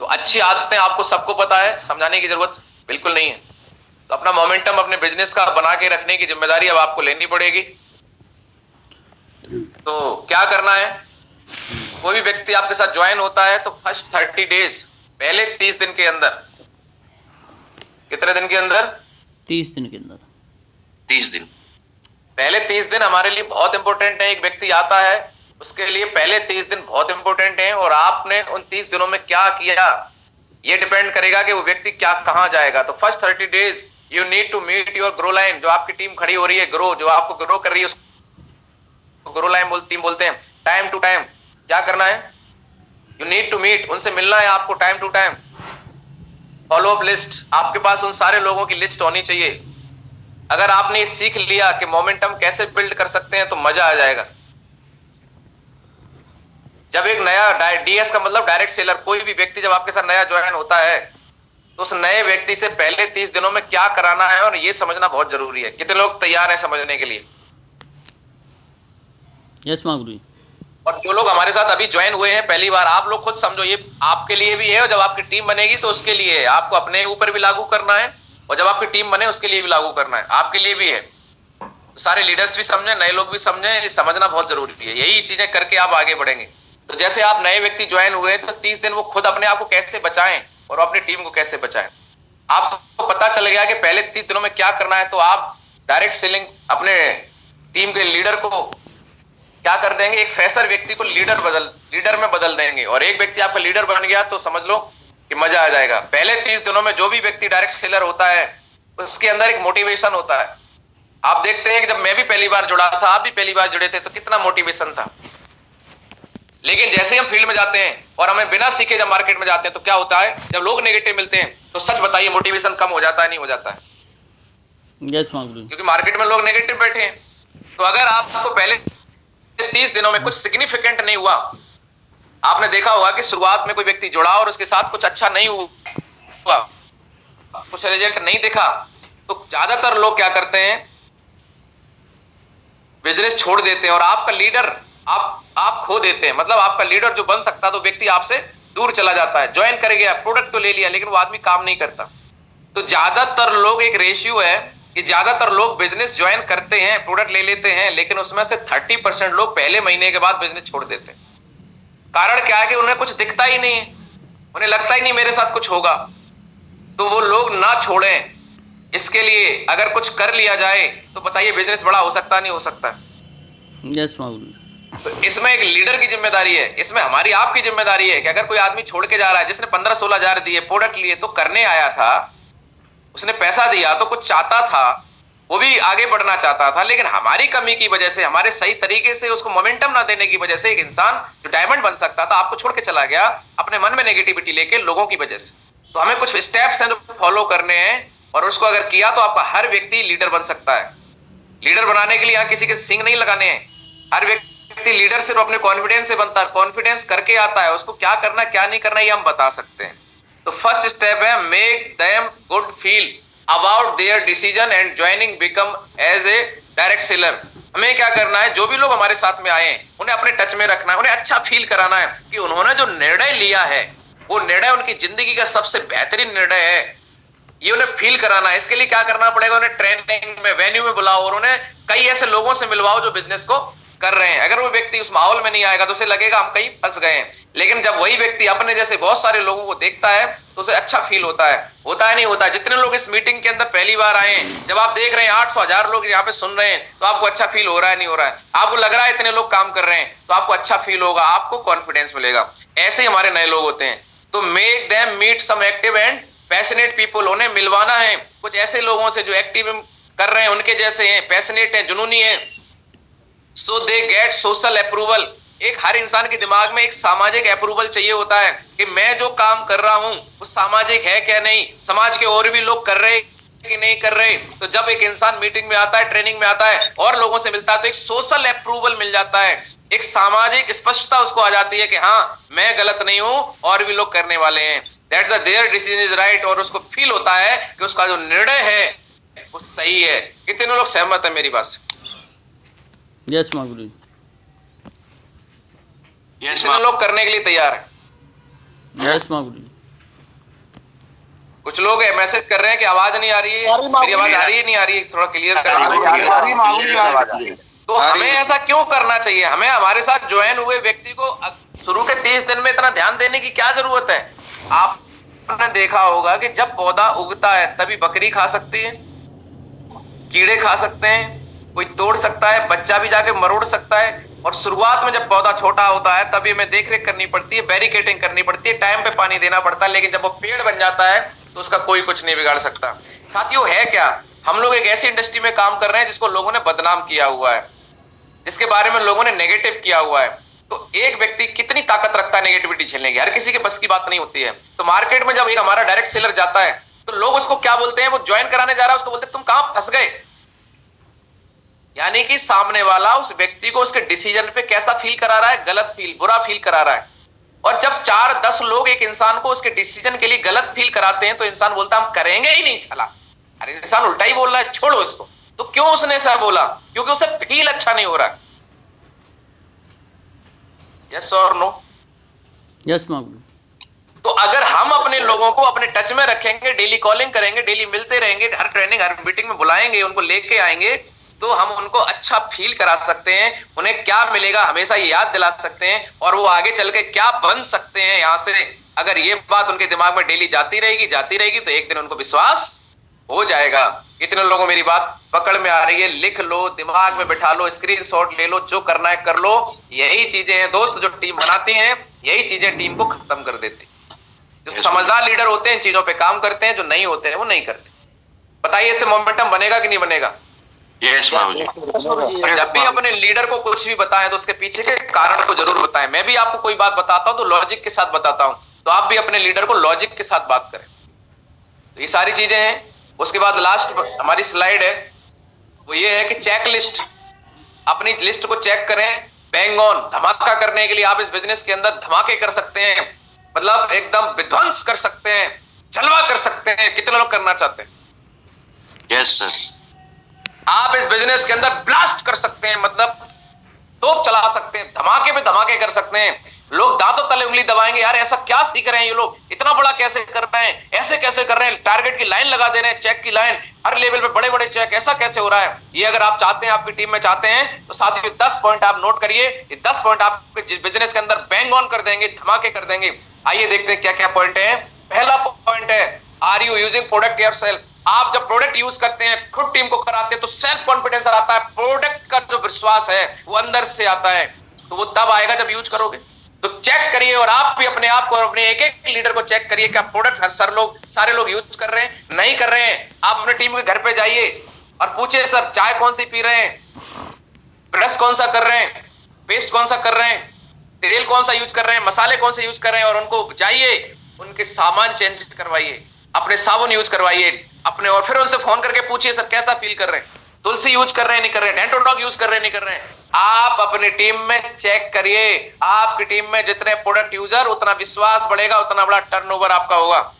तो अच्छी आदतें आपको सबको पता है, समझाने की जरूरत बिल्कुल नहीं है। तो अपना मोमेंटम अपने बिजनेस का बना के रखने की जिम्मेदारी अब आपको लेनी पड़ेगी। तो क्या करना है? कोई भी व्यक्ति आपके साथ ज्वाइन होता है तो फर्स्ट 30 डेज, पहले 30 दिन के अंदर, कितने दिन के अंदर? 30 दिन के अंदर। 30 दिन। पहले 30 दिन हमारे लिए बहुत इंपॉर्टेंट है। एक व्यक्ति आता है, उसके लिए पहले 30 दिन बहुत इंपॉर्टेंट है। और आपने उन 30 दिनों में क्या किया, ये डिपेंड करेगा कि वो व्यक्ति क्या कहां जाएगा। तो first 30 days you need to meet your grow line. जो आपकी टीम खड़ी हो रही है, ग्रो, जो आपको ग्रो कर रही है, उसको ग्रो लाइन टीम बोलते हैं। टाइम टू टाइम क्या करना है? यू नीड टू मीट, उनसे मिलना है आपको time to time. Follow up list, आपके पास उन सारे लोगों की लिस्ट होनी चाहिए। अगर आपने ये सीख लिया कि मोमेंटम कैसे बिल्ड कर सकते हैं, तो मजा आ जाएगा। जब एक नया डीएस का मतलब डायरेक्ट सेलर, कोई भी व्यक्ति जब आपके साथ नया ज्वाइन होता है, तो उस नए व्यक्ति से पहले 30 दिनों में क्या कराना है, और ये समझना बहुत जरूरी है। कितने लोग तैयार हैं समझने के लिए? यस महागुरु। और जो लोग हमारे साथ अभी ज्वाइन हुए हैं पहली बार, आप लोग खुद समझो, ये आपके लिए भी है, और जब आपकी टीम बनेगी तो उसके लिए है। आपको अपने ऊपर भी लागू करना है, और जब आपकी टीम बने उसके लिए भी लागू करना है, आपके लिए भी है। तो सारे लीडर्स भी समझे, नए लोग भी समझे, ये समझना बहुत जरूरी है। यही चीजें करके आप आगे बढ़ेंगे। तो जैसे आप नए व्यक्ति ज्वाइन हुए, तो 30 दिन वो खुद अपने आप को कैसे बचाएं और अपनी टीम को कैसे बचाएं। आपको पता चल गया कि पहले 30 दिनों में क्या करना है, तो आप डायरेक्ट सेलिंग अपने टीम के लीडर को क्या कर देंगे, एक फ्रेशर व्यक्ति को लीडर में बदल देंगे। और एक व्यक्ति आपका लीडर बन गया तो समझ लो कि मजा आ जाएगा। पहले 30 दिनों में जो भी व्यक्ति डायरेक्ट सेलर होता है, उसके अंदर एक मोटिवेशन होता है। आप देखते हैं कि जब मैं भी पहली बार जुड़ा था, आप भी पहली बार जुड़े थे, तो कितना मोटिवेशन था। लेकिन जैसे हम फील्ड में जाते हैं और हमें बिना सीखे जब मार्केट में जाते हैं, तो क्या होता है, जब लोग नेगेटिव मिलते हैं, तो सच बताइए मोटिवेशन कम हो जाता है, नहीं हो जाता है? यस महागुरु। क्योंकि मार्केट में लोग नेगेटिव बैठे हैं। तो अगर आपको पहले 30 दिनों में कुछ सिग्निफिकेंट नहीं हुआ, आपने देखा होगा कि शुरुआत में कोई व्यक्ति जुड़ा और उसके साथ कुछ अच्छा नहीं हुआ, कुछ रिजल्ट नहीं दिखा, तो ज्यादातर लोग क्या करते हैं, बिजनेस छोड़ देते हैं। और आपका लीडर, आप आप खो देते हैं। मतलब आपका लीडर जो बन सकता तो व्यक्ति आपसे दूर चला जाता है। ज्वाइन कर गया, प्रोडक्ट तो ले लिया, लेकिन वो आदमी काम नहीं करता। तो ज्यादातर लोग, एक रेशियो है कि ज्यादातर लोग बिजनेस ज्वाइन करते हैं, प्रोडक्ट ले लेते हैं, लेकिन उसमें से 30% लोग पहले महीने के बाद बिजनेस छोड़ देते हैं। कारण क्या है कि उन्हें कुछ दिखता ही नहीं है, उन्हें लगता ही नहीं मेरे साथ कुछ होगा। तो वो लोग ना छोड़ें। इसके लिए अगर कुछ कर लिया जाए तो बताइए बिजनेस बड़ा हो सकता नहीं हो सकता? यस महागुरु। तो इसमें एक लीडर की जिम्मेदारी है, इसमें हमारी आपकी जिम्मेदारी है कि अगर कोई आदमी छोड़ के जा रहा है, जिसने 15-16 हजार दिए, प्रोडक्ट लिए, तो करने आया था, उसने पैसा दिया तो कुछ चाहता था, वो भी आगे बढ़ना चाहता था, लेकिन हमारी कमी की वजह से, हमारे सही तरीके से उसको मोमेंटम ना देने की वजह से एक इंसान जो डायमंड बन सकता था आपको छोड़ के चला गया, अपने मन में नेगेटिविटी लेके, लोगों की वजह से। तो हमें कुछ स्टेप्स हैं जो फॉलो करने हैं, और उसको अगर किया तो आपका हर व्यक्ति लीडर बन सकता है। लीडर बनाने के लिए यहाँ किसी के सिंग नहीं लगाने हैं। हर व्यक्ति लीडर सिर्फ अपने कॉन्फिडेंस से बनता है, कॉन्फिडेंस करके आता है। उसको क्या करना क्या नहीं करना ये हम बता सकते हैं। तो फर्स्ट स्टेप है make them good feel about their decision and joining become as a direct seller. हमें क्या करना है, जो भी लोग हमारे साथ में आए हैं उन्हें अपने टच में रखना है, उन्हें अच्छा फील कराना है कि उन्होंने जो निर्णय लिया है वो निर्णय उनकी जिंदगी का सबसे बेहतरीन निर्णय है, ये उन्हें फील कराना है। इसके लिए क्या करना पड़ेगा, उन्हें ट्रेनिंग में, वेन्यू में बुलाओ और उन्हें कई ऐसे लोगों से मिलवाओ जो बिजनेस को कर रहे हैं। अगर वो व्यक्ति उस माहौल में नहीं आएगा तो उसे लगेगा हम कहीं फंस गए हैं, लेकिन जब वही व्यक्ति अपने जैसे बहुत सारे लोगों को देखता है तो उसे अच्छा फील होता है। होता है नहीं होता? जितने लोग इस मीटिंग के अंदर पहली बार आए हैं, जब आप देख रहे हैं 800,000 लोग यहाँ पे सुन रहे हैं, तो आपको अच्छा फील हो रहा है नहीं हो रहा है? आपको लग रहा है इतने लोग काम कर रहे हैं तो आपको अच्छा फील होगा, आपको कॉन्फिडेंस मिलेगा। ऐसे ही हमारे नए लोग होते हैं। तो make them meet some active and passionate people. उन्हें मिलवाना है कुछ ऐसे लोगों से जो एक्टिव कर रहे हैं, उनके जैसे हैं, पैशनेट हैं, जुनूनी हैं, सो दे गेट सोशल अप्रूवल। एक हर इंसान के दिमाग में एक सामाजिक अप्रूवल चाहिए होता है कि मैं जो काम कर रहा हूं वो सामाजिक है क्या नहीं, समाज के और भी लोग कर रहे कि नहीं कर रहे। तो जब एक इंसान मीटिंग में आता है, ट्रेनिंग में आता है और लोगों से मिलता है तो एक सोशल अप्रूवल मिल जाता है, एक सामाजिक स्पष्टता उसको आ जाती है कि हाँ मैं गलत नहीं हूं और भी लोग करने वाले हैं, that the there decision is right. और उसको फील होता है कि उसका जो निर्णय है वो सही है। कितने लोग सहमत है मेरी बात से? यस महागुरु। कितने लोग करने के लिए तैयार है? यस महागुरु। कुछ लोग मैसेज कर रहे हैं कि आवाज नहीं आ रही है, मेरी आवाज आ रही है नहीं आ रही है, थोड़ा क्लियर कर दीजिए। तो हमें ऐसा क्यों करना चाहिए? हमें हमारे साथ ज्वाइन हुए व्यक्ति को शुरू के 30 दिन में इतना ध्यान देने की क्या जरूरत है? आपने देखा होगा कि जब पौधा उगता है तभी बकरी खा सकती है, कीड़े खा सकते हैं, कोई तोड़ सकता है, बच्चा भी जाके मरोड़ सकता है। और शुरुआत में जब पौधा छोटा होता है तभी हमें देखरेख करनी पड़ती है, बैरिकेडिंग करनी पड़ती है, टाइम पे पानी देना पड़ता है, लेकिन जब वो पेड़ बन जाता है तो उसका कोई कुछ नहीं बिगाड़ सकता। साथियों है क्या, हम लोग एक ऐसी इंडस्ट्री में काम कर रहे हैं जिसको लोगों ने बदनाम किया हुआ है, जिसके बारे में लोगों ने नेगेटिव किया हुआ है। तो एक व्यक्ति कितनी ताकत रखता है नेगेटिविटी झेलने की? हर किसी के बस की बात नहीं होती है। तो मार्केट में जब एक हमारा डायरेक्ट सेलर जाता है तो लोग उसको क्या बोलते हैं, वो ज्वाइन कराने जा रहा है उसको बोलते हैं तुम कहां फंस गए। यानी कि सामने वाला उस व्यक्ति को उसके डिसीजन पे कैसा फील करा रहा है, गलत फील, बुरा फील करा रहा है। और जब 4-10 लोग एक इंसान को उसके डिसीजन के लिए गलत फील कराते हैं तो इंसान बोलता है हम करेंगे ही नहीं साला। अरे इंसान उल्टा ही बोल रहा है, छोड़ो इसको। तो क्यों उसने ऐसा बोला? क्योंकि उसे फील अच्छा नहीं हो रहा है। यस और नो? यस महागुरु। तो अगर हम अपने लोगों को अपने टच में रखेंगे, डेली कॉलिंग करेंगे, डेली मिलते रहेंगे, हर ट्रेनिंग हर मीटिंग में बुलाएंगे, उनको लेके आएंगे, तो हम उनको अच्छा फील करा सकते हैं। उन्हें क्या मिलेगा हमेशा याद दिला सकते हैं और वो आगे चल के क्या बन सकते हैं यहां से। अगर ये बात उनके दिमाग में डेली जाती रहेगी तो एक दिन उनको विश्वास हो जाएगा। कितने लोगों को मेरी बात पकड़ में आ रही है? लिख लो, दिमाग में बिठा लो, स्क्रीनशॉट ले लो, जो करना है कर लो। यही चीजें हैं दोस्त जो टीम बनाती हैं, यही चीजें टीम को खत्म कर देती। जो समझदार लीडर होते हैं चीजों पे काम करते हैं, जो नहीं होते हैं वो नहीं करते। बताइए इससे मोमेंटम बनेगा कि नहीं बनेगा? यस बाबूजी। जब भी अपने लीडर को कुछ भी बताएं तो उसके पीछे के कारण को जरूर बताएं। मैं भी आपको कोई बात बताता हूं तो लॉजिक के साथ बताता हूं, तो आप भी अपने लीडर को लॉजिक के साथ बात करें। तो ये सारी चीजें हैं। उसके बाद लास्ट हमारी स्लाइड है वो ये है कि चेक लिस्ट, अपनी लिस्ट को चेक करें। बैंग ऑन, धमाका करने के लिए आप इस बिजनेस के अंदर धमाके कर सकते हैं, मतलब एकदम विध्वंस कर सकते हैं, जलवा कर सकते हैं। कितने लोग करना चाहते हैं? Yes sir. आप इस बिजनेस के अंदर ब्लास्ट कर सकते हैं, मतलब तोप चला सकते हैं, धमाके पे धमाके कर सकते हैं। लोग दांतों तले उंगली दबाएंगे, यार ऐसा क्या सीख रहे हैं ये लोग, इतना बड़ा कैसे कर रहे हैं, ऐसे कैसे कर रहे हैं, टारगेट की लाइन लगा दे रहे हैं, चेक की लाइन, हर लेवल पे बड़े बड़े चेक, ऐसा कैसे हो रहा है। ये अगर आप चाहते हैं, आपकी टीम में चाहते हैं, तो साथियों 10 पॉइंट आप नोट करिए। ये 10 पॉइंट आपके बिजनेस के अंदर बैंग ऑन कर देंगे, धमाके कर देंगे। आइए देखते हैं क्या क्या पॉइंट है। पहला पॉइंट है, are you using product yourself. आप जब प्रोडक्ट यूज करते हैं, खुद टीम को कराते हैं, तो सेल्फ कॉन्फिडेंस आता है, प्रोडक्ट का जो विश्वास है वो अंदर से आता है। तो वो तब आएगा जब यूज करोगे। तो चेक करिए, और आप भी अपने आप को और अपने एक एक लीडर को चेक करिए कि प्रोडक्ट सारे लोग यूज कर रहे हैं, नहीं कर रहे हैं। आप अपने टीम के घर पे जाइए और पूछिए, सर चाय कौन सी पी रहे हैं, ब्रश कौन सा कर रहे हैं, पेस्ट कौन सा कर रहे हैं, तेल कौन सा यूज कर रहे हैं, मसाले कौन से यूज कर रहे हैं, और उनको जाइए उनके सामान चेंज करवाइए, अपने साबुन यूज करवाइए अपने, और फिर उनसे फोन करके पूछिए सर कैसा फील कर रहे हैं, तुलसी यूज कर रहे हैं नहीं कर रहे हैं, डेंटोटॉक यूज कर रहे हैं नहीं कर रहे हैं। आप अपनी टीम में चेक करिए। आपकी टीम में जितने प्रोडक्ट यूजर, उतना विश्वास बढ़ेगा, उतना बड़ा टर्नओवर आपका होगा।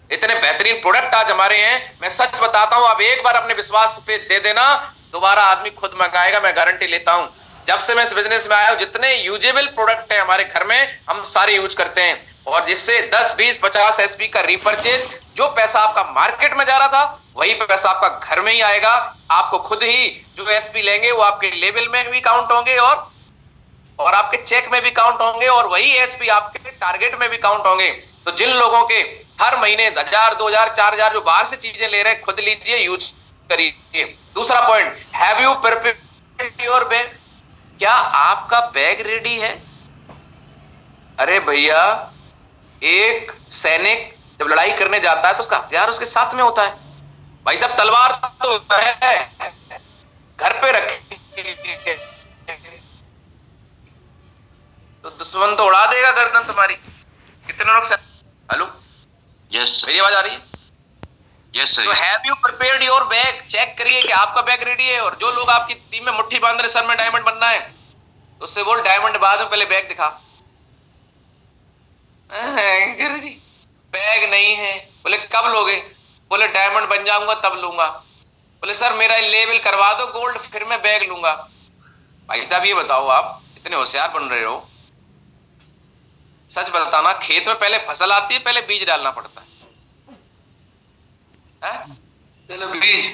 इतने बेहतरीन प्रोडक्ट आज हमारे हैं, मैं सच बताता हूं, आप एक बार अपने विश्वास पे दे देना, दोबारा आदमी खुद मंगाएगा, मैं गारंटी लेता हूं। जब से मैं इस बिजनेस में आया हूं, जितने यूजेबल प्रोडक्ट है हमारे घर में, हम सारे यूज करते हैं, और जिससे 10, 20, 50 एसपी का रिपर्चेज, जो पैसा आपका मार्केट में जा रहा था, वही पैसा आपका घर में ही आएगा। आपको खुद ही जो एसपी लेंगे वो आपके लेवल में भी काउंट होंगे, और आपके चेक में भी काउंट होंगे, और वही एसपी आपके टारगेट में भी काउंट होंगे। तो जिन लोगों के हर महीने 1000, 2000, 4000 जो बाहर से चीजें ले रहे हैं, खुद लीजिए, यूज करिए। दूसरा point, have you prepared your bag. क्या आपका बैग रेडी है? अरे भैया, एक सैनिक जब लड़ाई करने जाता है तो उसका हथियार उसके साथ में होता है। भाई साहब, तलवार तो है घर पे रखी, तो दुश्मन तो उड़ा देगा गर्दन तुम्हारी। कितने लोग हेलो, यस मेरी आवाज आ रही है? यस तो have you prepared your bag. Check करिए कि आपका बैग रेडी है। और जो लोग आपकी टीम में मुट्ठी बांध रहे, सर में डायमंड बनना है, तो उससे बोल डायमंड बाद में, पहले बैग दिखा। गुरुजी बैग नहीं है। बोले कब लोगे? बोले डायमंड बन जाऊंगा तब लूंगा। बोले सर मेरा लेवल करवा दो गोल्ड, फिर मैं बैग लूंगा। भाई साहब ये बताओ, आप इतने होशियार बन रहे हो, सच बताना, खेत में पहले फसल आती है, पहले बीज डालना पड़ता है? चलो बीज,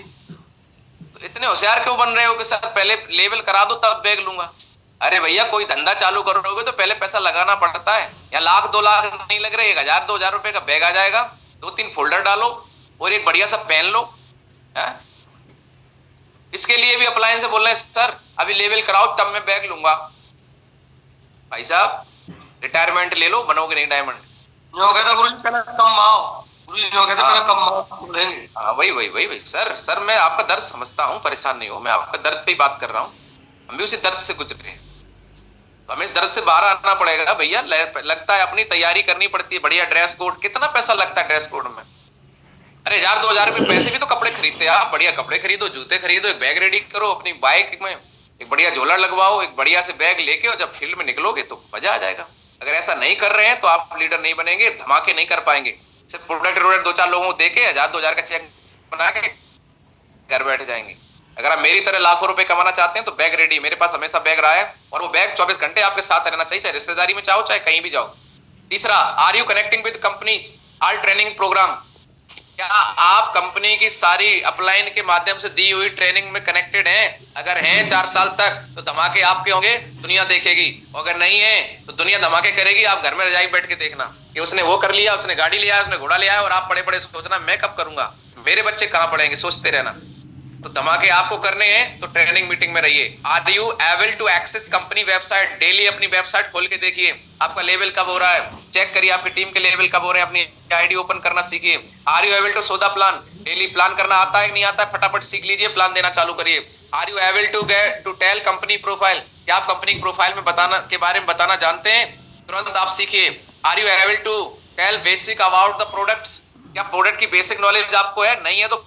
तो इतने होशियार क्यों बन रहे हो कि सर पहले लेवल करा दो तब बैग लूंगा? अरे भैया, कोई धंधा चालू करोगे तो पहले पैसा लगाना पड़ता है। या 1,00,000, 2,00,000 नहीं लग रहे, 1,000, 2,000 रुपए का बैग आ जाएगा। 2-3 फोल्डर डालो और एक बढ़िया सा पेन लो। इसके लिए भी अप्लायंस से बोल रहे हैं सर अभी लेवल कराओ तब मैं बैग लूंगा। भाई साहब, रिटायरमेंट ले लो, बनोगे नहीं डायमंड। वही सर मैं आपका दर्द समझता हूँ, परेशान नहीं हो, मैं आपका दर्द पे ही बात कर रहा हूँ। हम भी उसी दर्द से गुजरे हैं, तो हमें इस दर्द से बाहर आना पड़ेगा भैया। लगता है अपनी तैयारी करनी पड़ती है, बढ़िया ड्रेस कोड। कितना पैसा लगता है ड्रेस कोड में? अरे 1,000, 2,000 रुपए पैसे भी तो कपड़े खरीदते हैं आप। बढ़िया कपड़े खरीदो, जूते खरीदो, एक बैग रेडी करो, अपनी बाइक में एक बढ़िया झोला लगवाओ, एक बढ़िया से बैग लेके, और जब फील्ड में निकलोगे तो मजा आ जाएगा। अगर ऐसा नहीं कर रहे हैं तो आप लीडर नहीं बनेंगे, धमाके नहीं कर पाएंगे। सिर्फ प्रोडक्ट 2-4 लोगों को देके 1,000, 2,000 का चेक बना के घर बैठ जाएंगे। अगर आप मेरी तरह लाखों रुपए कमाना चाहते हैं तो बैग रेडी, मेरे पास हमेशा बैग रहा है, और वो बैग 24 घंटे आपके साथ रहना चाहिए, चाहे रिश्तेदारी में चाहो, चाहे कहीं भी जाओ। तीसरा, are you connecting with companies all training program. क्या आप कंपनी की सारी अपलाइन के माध्यम से दी हुई ट्रेनिंग में कनेक्टेड हैं? अगर हैं 4 साल तक तो धमाके आपके होंगे, दुनिया देखेगी। अगर नहीं है तो दुनिया धमाके करेगी। आप घर में रजाई बैठ के देखना कि उसने वो कर लिया, उसने गाड़ी लिया, उसने घोड़ा लिया, और आप बड़े सोचना मैं कब करूंगा, मेरे बच्चे कहां पढ़ेंगे, सोचते रहना। तो धमाके आपको करने हैं तो ट्रेनिंग मीटिंग में रहिए। Are you able to access company website. Daily अपनी वेबसाइट खोल के देखिए आपका लेवल कब हो रहा है, चेक करिए आपकी टीम के लेवल कब हो रहे हैं, अपनी आईडी ओपन करना सीखिए। Are you able to show the plan. Daily plan करना आता है कि नहीं आता है, फटाफट सीख लीजिए, प्लान देना चालू करिए। Are you able to tell company profile. क्या आप कंपनी प्रोफाइल में बताना के बारे में बताना जानते हैं? तुरंत आप सीखिए। Are you able to tell basic about the products. क्या प्रोडक्ट की बेसिक नॉलेज आपको है? नहीं है तो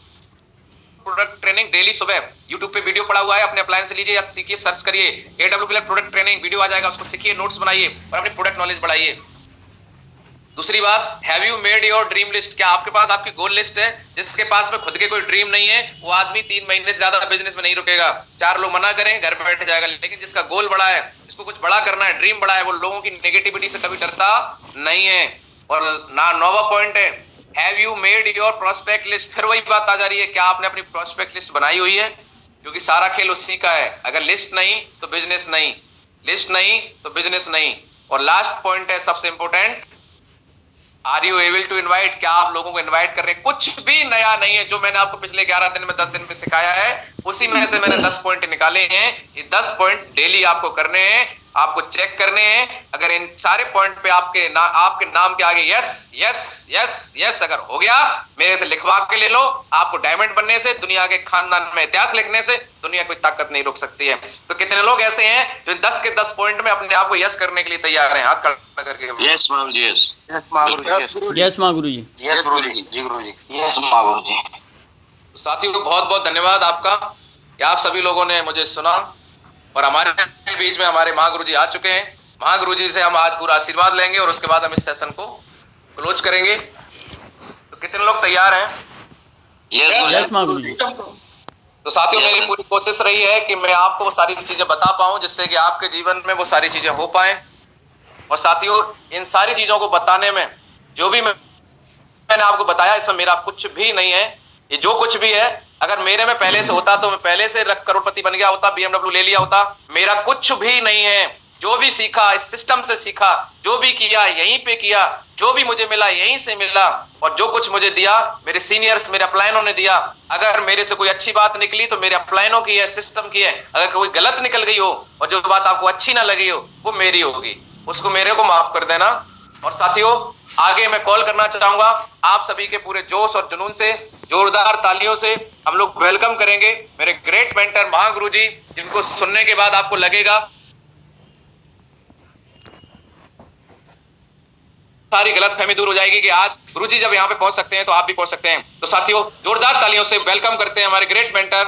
प्रोडक्ट ट्रेनिंग डेली सुबह YouTube पे वीडियो पड़ा हुआ है, अपने अप्लायंस से लीजिए या सीखिए, सर्च करिए AWS प्रोडक्ट ट्रेनिंग वीडियो आ जाएगा, उसको सीखिए, नोट्स बनाइए और अपनी प्रोडक्ट नॉलेज बढ़ाइए। दूसरी बात, have you made your dream list? क्या आपके पास आपकी गोल लिस्ट है? जिसके पास में खुद के कोई ड्रीम नहीं है वो आदमी 3 महीने से ज्यादा बिजनेस में नहीं रुकेगा। 4 लोग मना करें घर पे बैठ जाएगा। लेकिन जिसका गोल बड़ा है, जिसको कुछ बड़ा करना है, ड्रीम बड़ा है, वो लोगों की नेगेटिविटी से कभी डरता नहीं है। और ना 9वां पॉइंट है, have you made your prospect list? फिर वही बात आ जा रही है, क्या आपने अपनी प्रोस्पेक्ट लिस्ट बनाई हुई है? क्योंकि सारा खेल उसी का है। अगर लिस्ट नहीं तो बिजनेस नहीं, लिस्ट नहीं तो बिजनेस नहीं। और लास्ट पॉइंट है सबसे important, are you able to invite? क्या आप लोगों को इनवाइट कर रहे हैं? कुछ भी नया नहीं है, जो मैंने आपको पिछले 11 दिन में 10 दिन में सिखाया है उसी में से मैंने 10 पॉइंट निकाले हैं। ये 10 पॉइंट डेली आपको करने हैं, आपको चेक करने हैं। अगर इन सारे पॉइंट पे आपके नाम के आगे यस यस यस यस अगर हो गया, मेरे से लिखवा के ले लो। आपको डायमंड बनने से, दुनिया के खानदान में इतिहास लिखने से दुनिया कोई ताकत नहीं रोक सकती है। तो कितने लोग ऐसे हैं जो 10 के 10 पॉइंट में अपने आप को यस करने के लिए तैयार हैं? हाथ खड़ा करके। यस माँ जी, यस यस माँ गुरु जी। यस गुरु जी, जी गुरु जी, यस माँ गुरु जी। साथियों को बहुत बहुत धन्यवाद आपका कि आप सभी लोगों ने मुझे सुना। और हमारे बीच में हमारे महागुरु जी आ चुके हैं। महागुरु जी से हम आज पूरा आशीर्वाद लेंगे और उसके बाद हम इस सेशन को क्लोज करेंगे। तो कितने लोग तैयार हैं? यस महागुरु जी। तो साथियों मेरी पूरी कोशिश रही है कि मैं आपको वो सारी चीजें बता पाऊं जिससे कि आपके जीवन में वो सारी चीजें हो पाए। और साथियों इन सारी चीजों को बताने में जो भी मैंने आपको बताया, इसमें मेरा कुछ भी नहीं है। ये जो कुछ भी है अगर मेरे में पहले से होता तो मैं पहले से करोड़पति बन गया होता, BMW ले लिया होता। मेरा कुछ भी नहीं है। जो भी सीखा इस सिस्टम से सीखा, जो भी किया यहीं पे किया, जो भी मुझे मिला यहीं से मिला। और जो कुछ मुझे दिया मेरे सीनियर्स, मेरे अपलाइनों ने दिया। अगर मेरे से कोई अच्छी बात निकली तो मेरे अपलाइनों की है, सिस्टम की है। अगर कोई गलत निकल गई हो और जो बात आपको अच्छी ना लगी हो वो मेरी होगी, उसको मेरे को माफ कर देना। और साथियों आगे मैं कॉल करना चाहूंगा आप सभी के पूरे जोश और जुनून से, जोरदार तालियों से हम लोग वेलकम करेंगे मेरे ग्रेट मेंटर महागुरु जी, जिनको सुनने के बाद आपको लगेगा सारी गलतफहमी दूर हो जाएगी कि आज गुरु जी जब यहाँ पे पहुंच सकते हैं तो आप भी पहुंच सकते हैं। तो साथियों जोरदार तालियों से वेलकम करते हैं हमारे great mentor,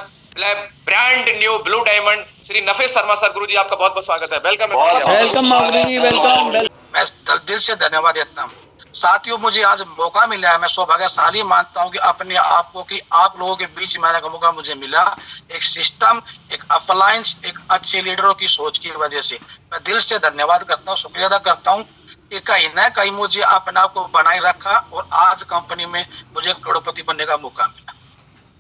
brand new blue diamond Shri Nafees Sharma sir. Guru ji आपका बहुत बहुत स्वागत है। Welcome welcome Mahaguru ji, welcome. मैं दिल से धन्यवाद देता हूँ। साथियों मुझे आज मौका मिला है, मैं सौभाग्यशाली मानता हूँ कि अपने आप को कि आप लोगों के बीच में आने का मौका मुझे मिला। एक सिस्टम, एक अप्लायंस, एक अच्छे लीडरों की सोच की वजह से मैं दिल से धन्यवाद करता हूँ, शुक्रिया अदा करता हूँ कि कहीं ना कहीं मुझे अपने आप को बनाए रखा और आज कंपनी में मुझे करोड़पति बनने का मौका मिला।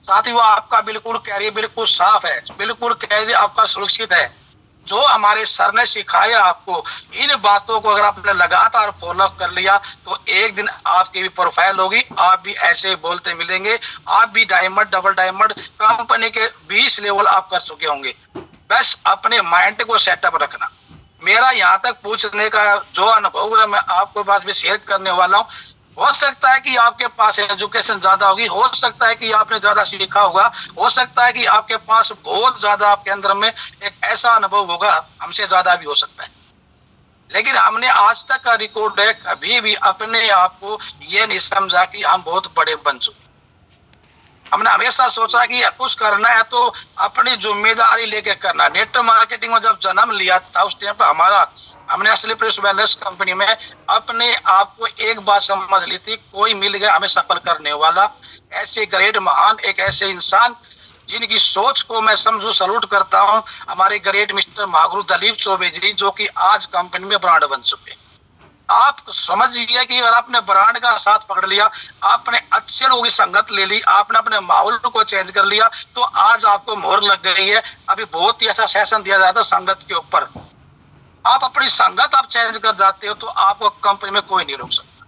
साथियों आपका बिल्कुल कैरियर बिल्कुल साफ है, बिल्कुल कैरियर आपका सुरक्षित है। जो हमारे सर ने सिखाया आपको, इन बातों को अगर आपने लगातार फॉलो कर लिया तो एक दिन आपकी भी प्रोफाइल होगी, आप भी ऐसे बोलते मिलेंगे, आप भी डायमंड, डबल डायमंड कंपनी के 20 लेवल आप कर चुके होंगे। बस अपने माइंड को सेटअप रखना। मेरा यहाँ तक पूछने का जो अनुभव है मैं आपको पास भी शेयर करने वाला हूँ। हो सकता है कि आपके पास एजुकेशन ज्यादा होगी, हो सकता है कि आपने ज्यादा सीखा होगा, हो सकता है कि आपके पास बहुत ज्यादा आपके अंदर में एक ऐसा अनुभव होगा, हमसे ज्यादा भी हो सकता है। लेकिन हमने आज तक का रिकॉर्ड है, कभी भी अपने आप को ये नहीं समझा कि हम बहुत बड़े बन चुके। हमने हमेशा सोचा कि कुछ करना है तो अपनी जिम्मेदारी लेके करना। नेटवर्क मार्केटिंग में जब जन्म लिया था उस टाइम पर हमने असली प्रेस वेलनेस कंपनी में अपने आप को एक बात समझ ली थी, कोई मिल गया हमें सफल करने वाला। ऐसे ग्रेट महान एक ऐसे इंसान जिनकी सोच को मैं समझू सलूट करता हूं, हमारे ग्रेट मिस्टर महागुरु दलीप चौबे जी, जो कि आज कंपनी में ब्रांड बन चुके। आप समझिए कि अगर आपने ब्रांड का साथ पकड़ लिया, आपने अच्छे लोगों की संगत ले ली, आपने अपने माहौल को चेंज कर लिया, तो आज आपको मोहर लग गई है। अभी बहुत ही अच्छा सेशन दिया जाता है संगत के ऊपर। आप अपनी संगत आप चेंज कर जाते हो तो आपको कंपनी में कोई नहीं रोक सकता।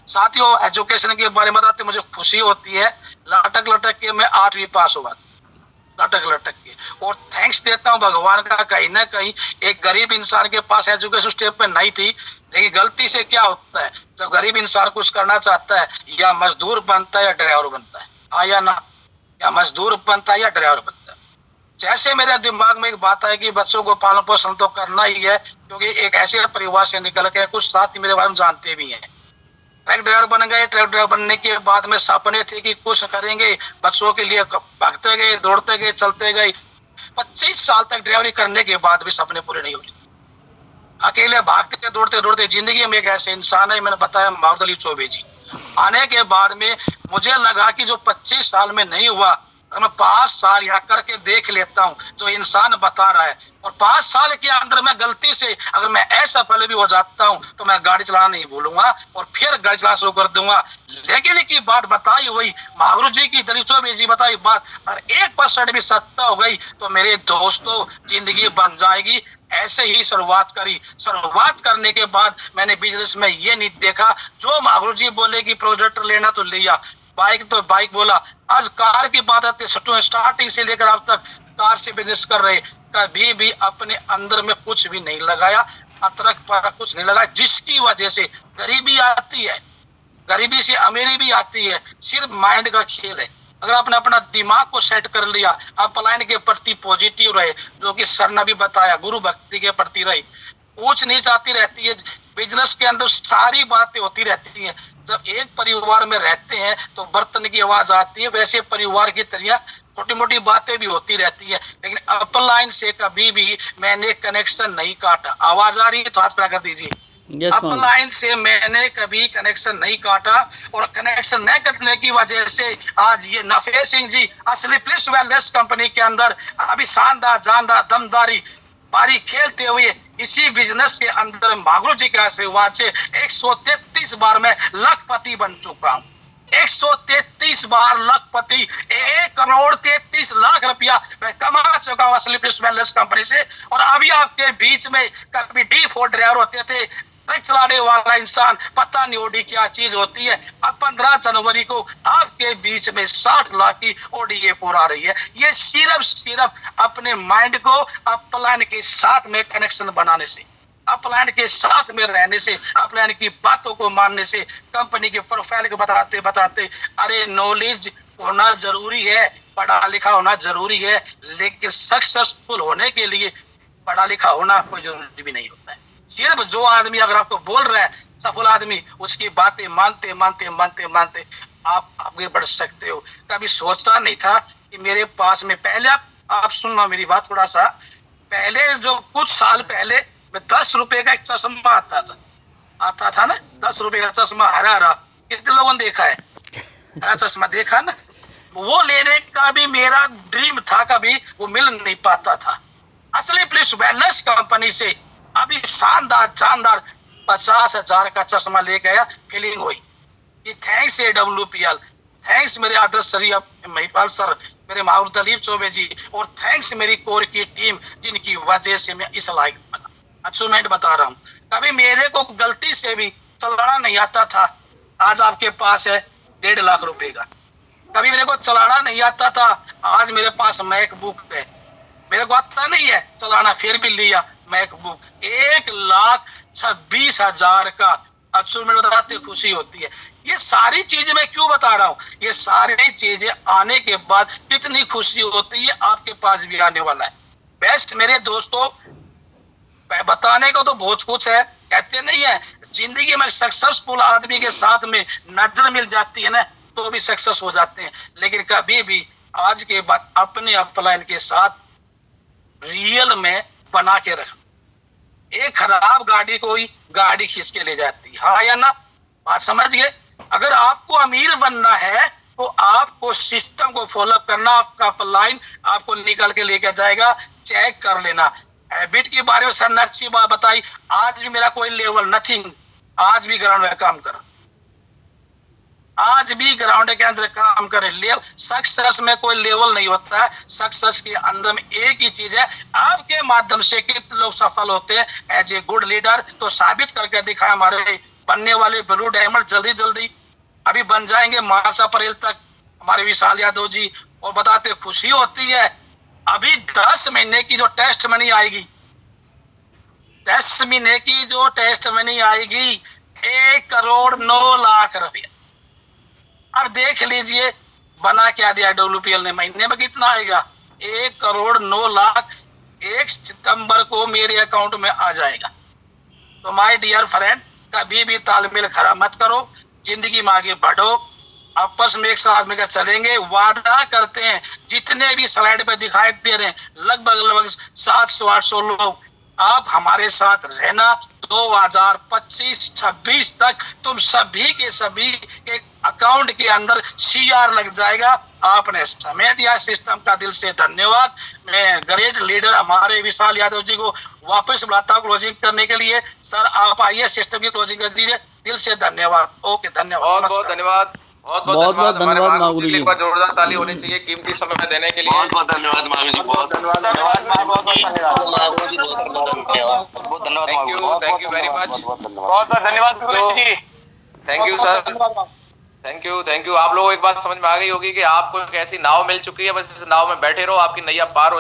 साथियों एजुकेशन के बारे में बताते मुझे खुशी होती है। लटक लटक के मैं 8वीं पास हुआ, लटक लटक के। और थैंक्स देता हूँ भगवान का, कहीं ना कहीं एक गरीब इंसान के पास एजुकेशन स्टेप पे नहीं थी। लेकिन गलती से क्या होता है, जब गरीब इंसान कुछ करना चाहता है या मजदूर बनता है या ड्राइवर बनता है, हाँ या ना, या मजदूर बनता है या ड्राइवर बनता है। जैसे मेरे दिमाग में एक बात है कि बच्चों को पालन पोषण तो करना ही है, क्योंकि एक ऐसे परिवार से निकल के कुछ साथी मेरे बारे में जानते भी हैं। ट्रक ड्राइवर बन गए, ट्रक ड्राइवर बनने के बाद में सपने थे कि कुछ करेंगे, बच्चों के लिए भागते गए, दौड़ते गए, चलते गए। 25 साल तक ड्राइवरी करने के बाद भी सपने पूरे नहीं हुए। अकेले भागते दौड़ते दौड़ते जिंदगी में एक ऐसे इंसान है, मैंने बताया माहौर अली चौबे जी। आने के बाद में मुझे लगा कि जो 25 साल में नहीं हुआ, अगर मैं 5 साल यहाँ करके देख लेता हूँ जो इंसान बता रहा है, और 5 साल के अंदर में गलती से अगर मैं असफल भी हो जाता हूँ तो मैं गाड़ी चलाना नहीं भूलूंगा और फिर गाड़ी चलाना शुरू कर दूंगा। लेकिन की बात बताई हुई महागुरु जी की, दलीप चौबे जी बताई बात, और 1% भी सत्ता हो गई तो मेरे दोस्तों जिंदगी बन जाएगी। ऐसे ही शुरुआत करी। शुरुआत करने के बाद मैंने बिजनेस में ये नहीं देखा, जो महागुरु जी बोले कि प्रोजेक्ट लेना तो लिया, बाइक तो बाइक बोला। आज कार की बात आती है, स्टार्टिंग से लेकर अब तक कार से बिजनेस कर रहे, कभी भी अपने अंदर में कुछ भी नहीं लगाया, अतरक पर कुछ नहीं लगाया, जिसकी वजह से गरीबी आती है, गरीबी से अमीरी भी आती है। सिर्फ माइंड का खेल है। अगर आपने अपना दिमाग को सेट कर लिया, आप पलायन के प्रति पॉजिटिव रहे, जो कि सर ने भी बताया, गुरु भक्ति के प्रति रहे, ऊंच नीच आती रहती है, बिजनेस के अंदर सारी बातें होती रहती हैं। जब एक परिवार में रहते हैं तो बर्तन की आवाज आती है, वैसे परिवार की तरह छोटी मोटी बातें भी होती रहती है। लेकिन अपलाइन से कभी भी मैंने कनेक्शन नहीं काटा। आवाज आ रही है तो हाथ खड़ा कर दीजिए। अपलाइन से मैंने कभी कनेक्शन नहीं काटा, और कनेक्शन न कटने की वजह से आज ये नफे सिंह जी असली प्लिस वेलनेस कंपनी के अंदर अभी शानदार जानदार दमदारी बारी खेलते हुए इसी बिजनेस के अंदर महागुरु जी के आशीर्वाद से 133 बार मैं लखपति बन चुका हूँ। 133 बार लखपति, 1,33,00,000 रुपया मैं कमा चुका हूँ असली प्लिस वेलनेस कंपनी से। और अभी आपके बीच में कभी D4 ड्राइवर होते थे, ट्रक चलाने वाला इंसान, पता नहीं ओडी क्या चीज होती है। अब 15 जनवरी को आपके बीच में 60 लाख की ओडी A4 आ रही है। ये सिर्फ अपने माइंड को अपलाइन के साथ में कनेक्शन बनाने से, अपलाइन के साथ में रहने से, अपलाइन की बातों को मानने से, कंपनी के प्रोफाइल को बताते बताते, अरे नॉलेज होना जरूरी है, पढ़ा लिखा होना जरूरी है, लेकिन सक्सेसफुल होने के लिए पढ़ा लिखा होना कोई जरूरी भी नहीं होता है। सिर्फ जो आदमी अगर आपको बोल रहा है सफल आदमी, उसकी बातें मानते मानते मानते मानते आप आगे बढ़ सकते हो। कभी सोचा नहीं था कि मेरे पास में पहले, आप सुनना मेरी बात थोड़ा सा, पहले जो कुछ साल पहले में 10 रुपए का एक चश्मा आता था ना, 10 रुपए का चश्मा, हरा हरा, कितने लोगों ने देखा है हरा चश्मा, देखा ना? वो लेने का भी मेरा ड्रीम था, कभी वो मिल नहीं पाता था। असली प्लिस वेलनेस कंपनी से अभी शानदार जानदार 50,000 का चश्मा ले गया, फीलिंग हुई कि थैंक्स AWPL, थैंक्स मेरे आदर्श सर महिपाल सर, मेरे माहौर दलीप चौबे जी, और थैंक्स मेरी कोर की टीम, जिनकी वजह से मैं इस लायक बना। अचीवमेंट बता रहा हूँ। कभी मेरे को गलती से भी चलाना नहीं आता था, आज आपके पास है 1.5 लाख रुपए का। कभी मेरे को चलाना नहीं आता था, आज मेरे पास मैकबुक है। मेरे को आता नहीं है चलाना, फिर भी लिया मैकबुक। 1,26,000 का अचीवमेंट बताते खुशी होती है। ये सारी चीजें मैं क्यों बता रहा हूँ, ये सारी चीजें आने के बाद कितनी खुशी होती है, आपके पास भी आने वाला है। बेस्ट मेरे दोस्तों, बताने को तो बहुत कुछ है, कहते नहीं है जिंदगी में सक्सेसफुल आदमी के साथ में नजर मिल जाती है ना, तो भी सक्सेस हो जाते हैं। लेकिन कभी भी आज के बाद अपने अपलाइन के साथ रियल में बना के रख। एक खराब गाड़ी कोई गाड़ी खींच के ले जाती है, हाँ या ना? बात समझ गए? अगर आपको अमीर बनना है तो आपको सिस्टम को फॉलो करना, आपका अपलाइन आपको निकल के लेके जाएगा। चेक कर लेना। हैबिट के बारे में सर ने अच्छी बात बताई। आज भी मेरा कोई लेवल नथिंग, आज भी ग्राउंड में काम कर, आज भी ग्राउंड के अंदर काम करे। सक्सेस में कोई लेवल नहीं होता है, सक्सेस के अंदर में एक ही चीज है, आपके माध्यम से कितने लोग सफल होते हैं एज ए गुड लीडर, तो साबित करके दिखाए। हमारे बनने वाले ब्लू डायमंड जल्दी जल्दी अभी बन जाएंगे मार्च अप्रैल तक, हमारे विशाल यादव जी। और बताते खुशी होती है, अभी 10 महीने की जो टेस्ट मनी आएगी, 10 महीने की जो टेस्ट मनी आएगी, 1,09,00,000 रुपया। अब देख लीजिए बना क्या दिया WPL ने, महीने में कितना आएगा? 1,09,00,000 1 सितंबर को मेरे अकाउंट में आ जाएगा। तो माय डियर फ्रेंड, कभी भी तालमेल खराब मत करो, जिंदगी में आगे बढ़ो, आपस में एक साथ मिलकर चलेंगे। वादा करते हैं जितने भी स्लाइड पे दिखाई दे रहे हैं, लगभग 700-800 लोग आप हमारे साथ रहना। 2025-26 तक तुम सभी के सभी एक अकाउंट के अंदर CR लग जाएगा। आपने समय दिया सिस्टम का दिल से धन्यवाद। मैं ग्रेट लीडर हमारे विशाल यादव जी को वापस बुलाता हूँ क्लोजिंग करने के लिए। सर आप आइए सिस्टम की क्लोजिंग कर दीजिए। दिल से धन्यवाद। ओके, धन्यवाद। बहुत बहुत धन्यवाद। बहुत बहुत धन्यवाद मागरू जी। एक बार जोरदार ताली होनी चाहिए कीमती समय देने के लिए। बहुत बहुत धन्यवाद मागरू जी, बहुत धन्यवाद। Thank you very much. बहुत बहुत धन्यवाद Guru ji. Thank you sir, thank you. आप लोगों को एक बात समझ में आ गई होगी कि आपको एक ऐसी नाव मिल चुकी है, बस इस नाव में बैठे रहो, आपकी नैया पार हो